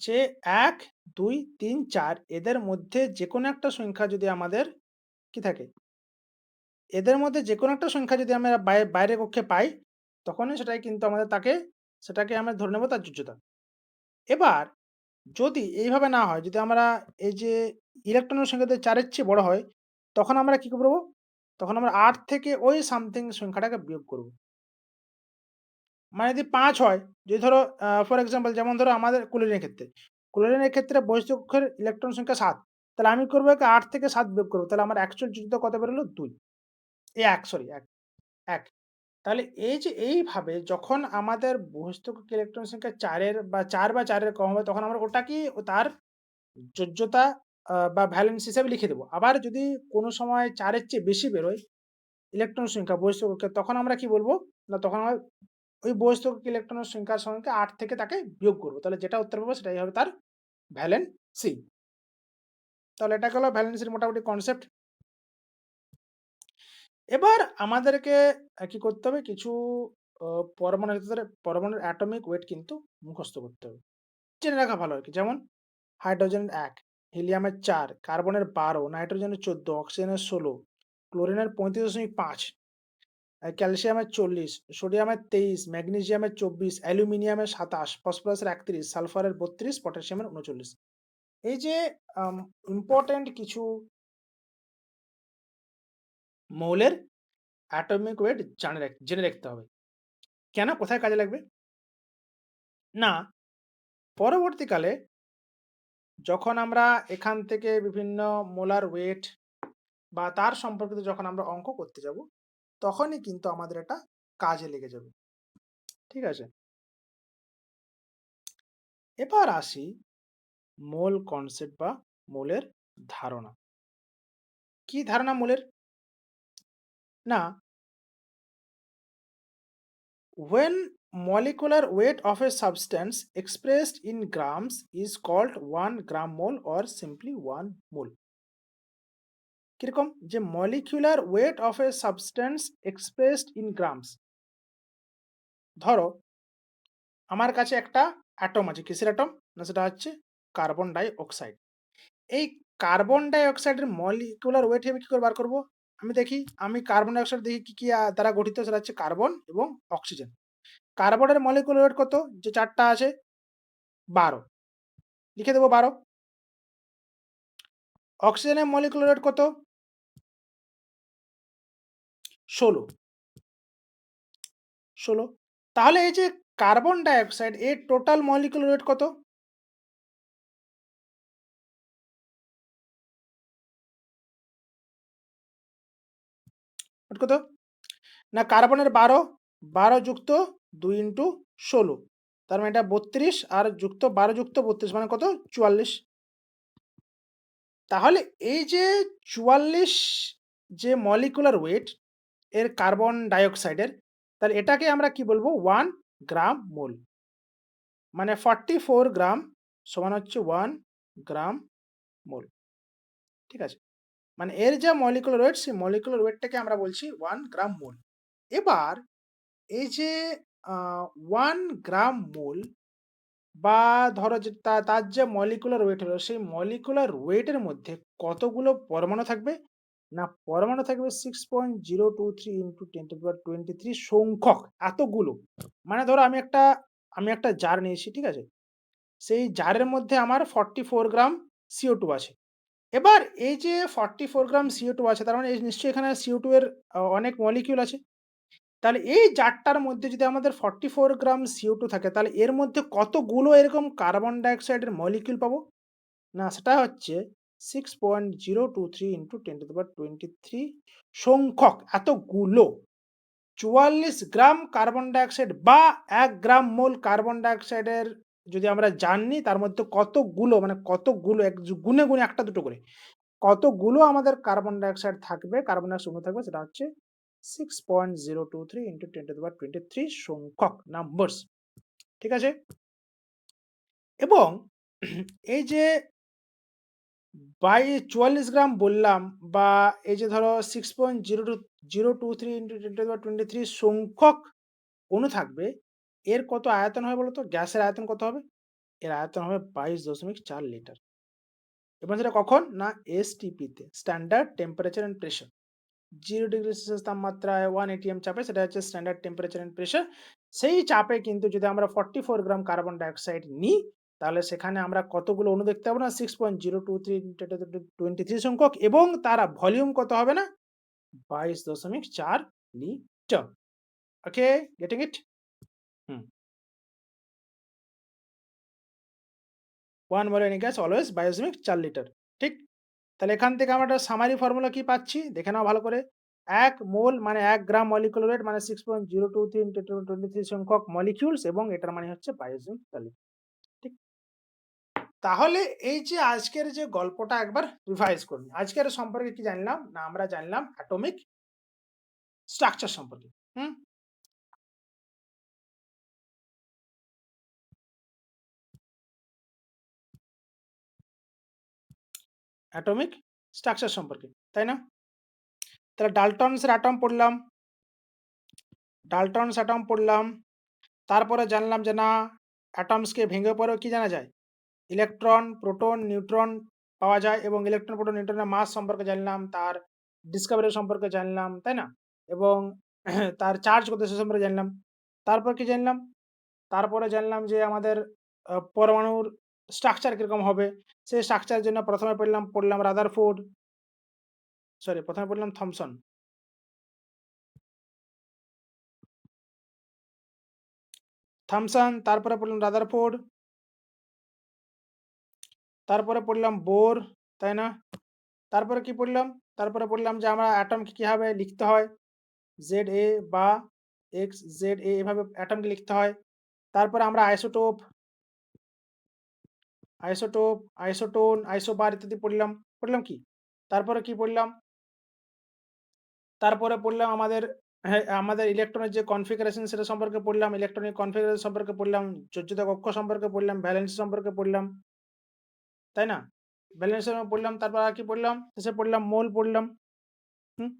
যে ১, ২, ৩, ৪ এদের মধ্যে যেকোনো একটা সংখ্যা যদি আমাদের কি থাকে? এদের মধ্যে যেকোনো একটা সংখ্যা যদি আমরা বাইরের কক্ষে পাই, তখনই সেটাই কিন্তু আমাদের সেটাকে আমরা ধরে নেব তার যোজ্যতা। এবার যদি এইভাবে না হয়, যদি আমরা এই যে ইলেকট্রনের সংখ্যা যদি ৪ এর চেয়ে বড় হয়, তখন আমরা কি করব? তখন আমরা ৮ থেকে ওই সামথিং সংখ্যাটাকে বিয়োগ করব। মানে যদি ৫ হয়, যদি ধরো ফর এক্সাম্পল যেমন ধরো আমাদের ক্লোরিনের ক্ষেত্রে। ক্লোরিনের ক্ষেত্রে বহিস্থ কক্ষের ইলেকট্রন সংখ্যা ৭। তাহলে আমি করব একে ৮ থেকে ৭ বিয়োগ করব। তাহলে আমার অ্যাকচুয়াল যুক্ত কত বেরোলো? ২। ১ সরি ১। তাহলে এই যে এইভাবে যখন আমাদের বহিস্থ কক্ষের ইলেকট্রন সংখ্যা ৪ এর বা ৪ বা ৪ এর কম হবে, তখন আমরা ওটাকেই তার যোজ্যতা বা ভ্যালেন্স হিসাবে লিখে দেব। আবার যদি কোনো সময় ৪ এর চেয়ে বেশি বেরোয় ইলেকট্রন সংখ্যা বহিস্থ কক্ষে, তখন আমরা কি বলব? না, তখন আমরা ওই বহিস্থ কক্ষে ইলেকট্রনের সংখ্যার সঙ্গে ৮ থেকে তাকে বিয়োগ করব। তাহলে যেটা উত্তর পাবো সেটাই হবে তার ভ্যালেন্সি। তাহলে এটা গেল ভ্যালেন্সির মোটামুটি কনসেপ্ট। এবার আমাদেরকে কি করতে হবে? কিছু অ পরমাণুর ভিতরে পরমাণুর অ্যাটমিক ওয়েট কিন্তু মুখস্থ করতে হবে। জেনে রাখা ভালো আরকি। যেমন হাইড্রোজেনের ১, হিলিয়ামের ৪, কার্বনের ১২, নাইট্রোজেনের ১৪, অক্সিজেনের ১৬, ক্লোরিনের ৩৫.৫, ক্যালসিয়ামের ৪০, সোডিয়ামের ২৩, ম্যাগনেসিয়ামের ২৪, অ্যালুমিনিয়ামের ২৭, ফসফরাসের ৩১, সালফারের ৩২, পটাশিয়ামের ৩৯। এই যে আম ইম্পোর্টেন্ট কিছু মৌলের অ্যাটমিক ওয়েট জেনে রাখতে হবে। কেন? কোথায় কাজে লাগবে? না, পরবর্তীকালে যখন আমরা এখান থেকে বিভিন্ন মোলার ওয়েট বা তার সম্পর্কিত যখন আমরা অঙ্ক করতে যাব, তখনই কিন্তু আমাদের এটা কাজে লেগে যাবে। ঠিক আছে? এবার আসি মোল কনসেপ্ট বা মোলের ধারণা। কি ধারণা মোলের? না, when molecular weight of a substance expressed in grams is called 1 gram mole or simply 1 mole. কিরকম? যে molecular weight of a substance expressed in grams. ধরো আমার কাছে একটা অ্যাটম আছে। কিসের অ্যাটম? না, সেটা হচ্ছে কার্বন ডাই অক্সাইড। এই কার্বন ডাই অক্সাইডের মলিকুলার ওয়েট আমি কি করে বার করব? আমি দেখি, আমি কার্বন ডাই অক্সাইড দেখি কি দ্বারা গঠিত? সেটা হচ্ছে কার্বন এবং অক্সিজেন। কার্বনের মলিকুলার ওয়েট কত? যে ৪ টা আছে ১২। লিখে দেব ১২। অক্সিজেনের মলিকুলার ওয়েট কত? ১৬। ১৬। তাহলে এই যে কার্বন ডাই অক্সাইড এর টোটাল মলিকুলার ওয়েট কত? ওয়েট কত? না, কার্বনের ১২, ১২ যুক্ত ২ ইন্টু ১৬। তার মানে এটা ৩২ আর যুক্ত ১২ যুক্ত ৩২ মানে কত? ৪৪। তাহলে এই যে ৪৪ যে মলিকুলার ওয়েট এর কার্বন ডাই অক্সাইডের, তাহলে এটাকে আমরা কি বলবো? 1 গ্রাম মোল। মানে 44 গ্রাম সমান হচ্ছে 1 গ্রাম মোল। ঠিক আছে? মানে এর যা মলিকুলার ওয়েট, সেই মলিকুলার ওয়েটটাকে আমরা বলছি 1 গ্রাম মোল। এবার এই যে আ 1 গ্রাম মোল বা ধরো যে তার যে মলিকুলার ওয়েট হলো, সেই মলিকুলার ওয়েটের মধ্যে কতগুলো পরমাণু থাকবে? না, পরমাণু থাকবে 6.023 ইন্টু 10^23 সংখ্যক, এতগুলো। মানে ধরো আমি একটা জার নিয়েছি, ঠিক আছে? সেই জারের মধ্যে আমার 44 গ্রাম CO2 আছে। এবার এই যে 44 গ্রাম CO2 আছে, তার মানে নিশ্চয়ই এখানে CO2 এর অনেক মলিকিউল আছে। তাহলে এই জারটার মধ্যে যদি আমাদের 44 গ্রাম CO2 থাকে, তাহলে এর মধ্যে কতগুলো এরকম কার্বন ডাইঅক্সাইডের মলিকিউল পাবো? না, সেটা হচ্ছে 6.023 ইন্টু 10^23 সংখ্যক, এতগুলো। ৪৪ গ্রাম কার্বন ডাইঅক্সাইড বা ১ গ্রাম মোল কার্বন ডাইঅক্সাইডের যদি আমরা জার নিই, তার মধ্যে কতগুলো, মানে কতগুলো গুণে, গুণে ১ টা ২ টো করে কতগুলো আমাদের কার্বন ডাইঅক্সাইড থাকবে, কার্বন ডাইঅক্সাইড অণু থাকবে, সেটা হচ্ছে 6.023 ইন্টু 10^23 সংখ্যক নাম্বারস। ঠিক আছে? এবং এই যে ৪৪ গ্রাম বললাম, বা এই যে ধরো 6.023 ইন্টু 10^23 সংখ্যক অণু থাকবে, এর কত আয়তন হবে বলো তো? গ্যাসের আয়তন কত হবে? এর আয়তন হবে ২২.৪ লিটার। এবং সেটা কখন? না, STP তে, standard temperature and pressure. 0 degree Celsius তাপমাত্রায় 1 atm চাপে, সেটা হচ্ছে স্ট্যান্ডার্ড টেম্পারেচার অ্যান্ড প্রেশার। সেই চাপে কিন্তু যদি আমরা 44 গ্রাম কার্বন ডাইঅক্সাইড নিই, তাহলে সেখানে আমরা কতগুলো অণু দেখতে পাবো না? 6.023 সংখ্যক এবং তার ভলিউম কত হবে না? 22.4 লিটার। ওকে, গেটিং ইট? হুম। 1 মোল এনি গ্যাস অলওয়েজ 22.4 লিটার। ঠিক? তাহলে এখান থেকে আমরা একটা সামারি ফর্মুলা কি পাচ্ছি? দেখে নাও ভালো করে। ১ মোল মানে ১ গ্রাম মলিকুলার ওয়েট মানে 6.023 × 1023 সংখ্যক মলিকিউলস এবং এটার মানে হচ্ছে 22.4 লিটার। ঠিক? তাহলে এই যে আজকের যে গল্পটা একবার রিভাইজ করুন। আজকের সম্পর্কে কি জানলাম? না আমরা জানলাম অ্যাটমিক স্ট্রাকচার সম্পর্কে। হুম? অ্যাটমিক স্ট্রাকচার সম্পর্কে। তাই না? তাহলে ডাল্টনস অ্যাটম পড়লাম। ডাল্টনস অ্যাটম পড়লাম। তারপরে জানলাম যে না অ্যাটমসকে ভেঙে পড়েও কি জানা যায়? ইলেকট্রন, প্রোটন, নিউট্রন পাওয়া যায় এবং ইলেকট্রন, প্রোটন, নিউট্রনের মাস সম্পর্কে জানলাম, তার ডিসকভারি সম্পর্কে জানলাম, তাই না? এবং তার চার্জ কত সে সম্পর্কে জানলাম। তারপর কি জানলাম? তারপরে জানলাম যে আমাদের পরমাণুর স্ট্রাকচার কিরকম হবে। সেই স্ট্রাকচারের জন্য ১ম এ পড়লাম রাদারফোর্ড, সরি ১ম এ পড়লাম থমসন। তারপরে পড়লাম রাদারফোর্ড, তারপরে পড়লাম বোর, তাই না? তারপরে কি পড়লাম? তারপরে পড়লাম যে আমরা অ্যাটমকে কিভাবে লিখতে হয়। ZA বা XZA এভাবে অ্যাটমকে লিখতে হয়। তারপরে আমরা আইসোটোপ, আইসোটোন, আইসোবার ইত্যাদি পড়লাম। পড়লাম কি? তারপরে কি পড়লাম? তারপরে পড়লাম আমাদের হ্যাঁ, আমাদের ইলেকট্রনের যে কনফিগারেশন সেটা সম্পর্কে পড়লাম। ইলেকট্রনিক কনফিগারেশন সম্পর্কে পড়লাম। যোজ্যতা কক্ষ সম্পর্কে পড়লাম। ভ্যালেন্সি সম্পর্কে পড়লাম। তাই না? ভ্যালেন্সি পড়লাম। তারপর আর কি পড়লাম? শেষে পড়লাম মোল পড়লাম। হুম?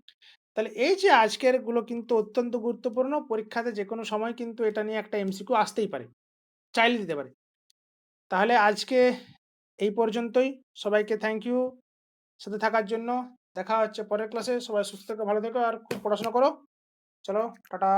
তাহলে এই যে আজকের গুলো কিন্তু অত্যন্ত গুরুত্বপূর্ণ। পরীক্ষাতে যেকোনো সময় কিন্তু এটা নিয়ে একটা এমসিকিউ আসতেই পারে। চাইলে দিতে পারে। তাহলে আজকে এই পর্যন্তই। সবাইকে থ্যাংক ইউ সাথে থাকার জন্য। দেখা হচ্ছে পরের ক্লাসে। সবাই সুস্থ থেকো, ভালো থেকো আর খুব পড়াশোনা করো। চলো টাটা।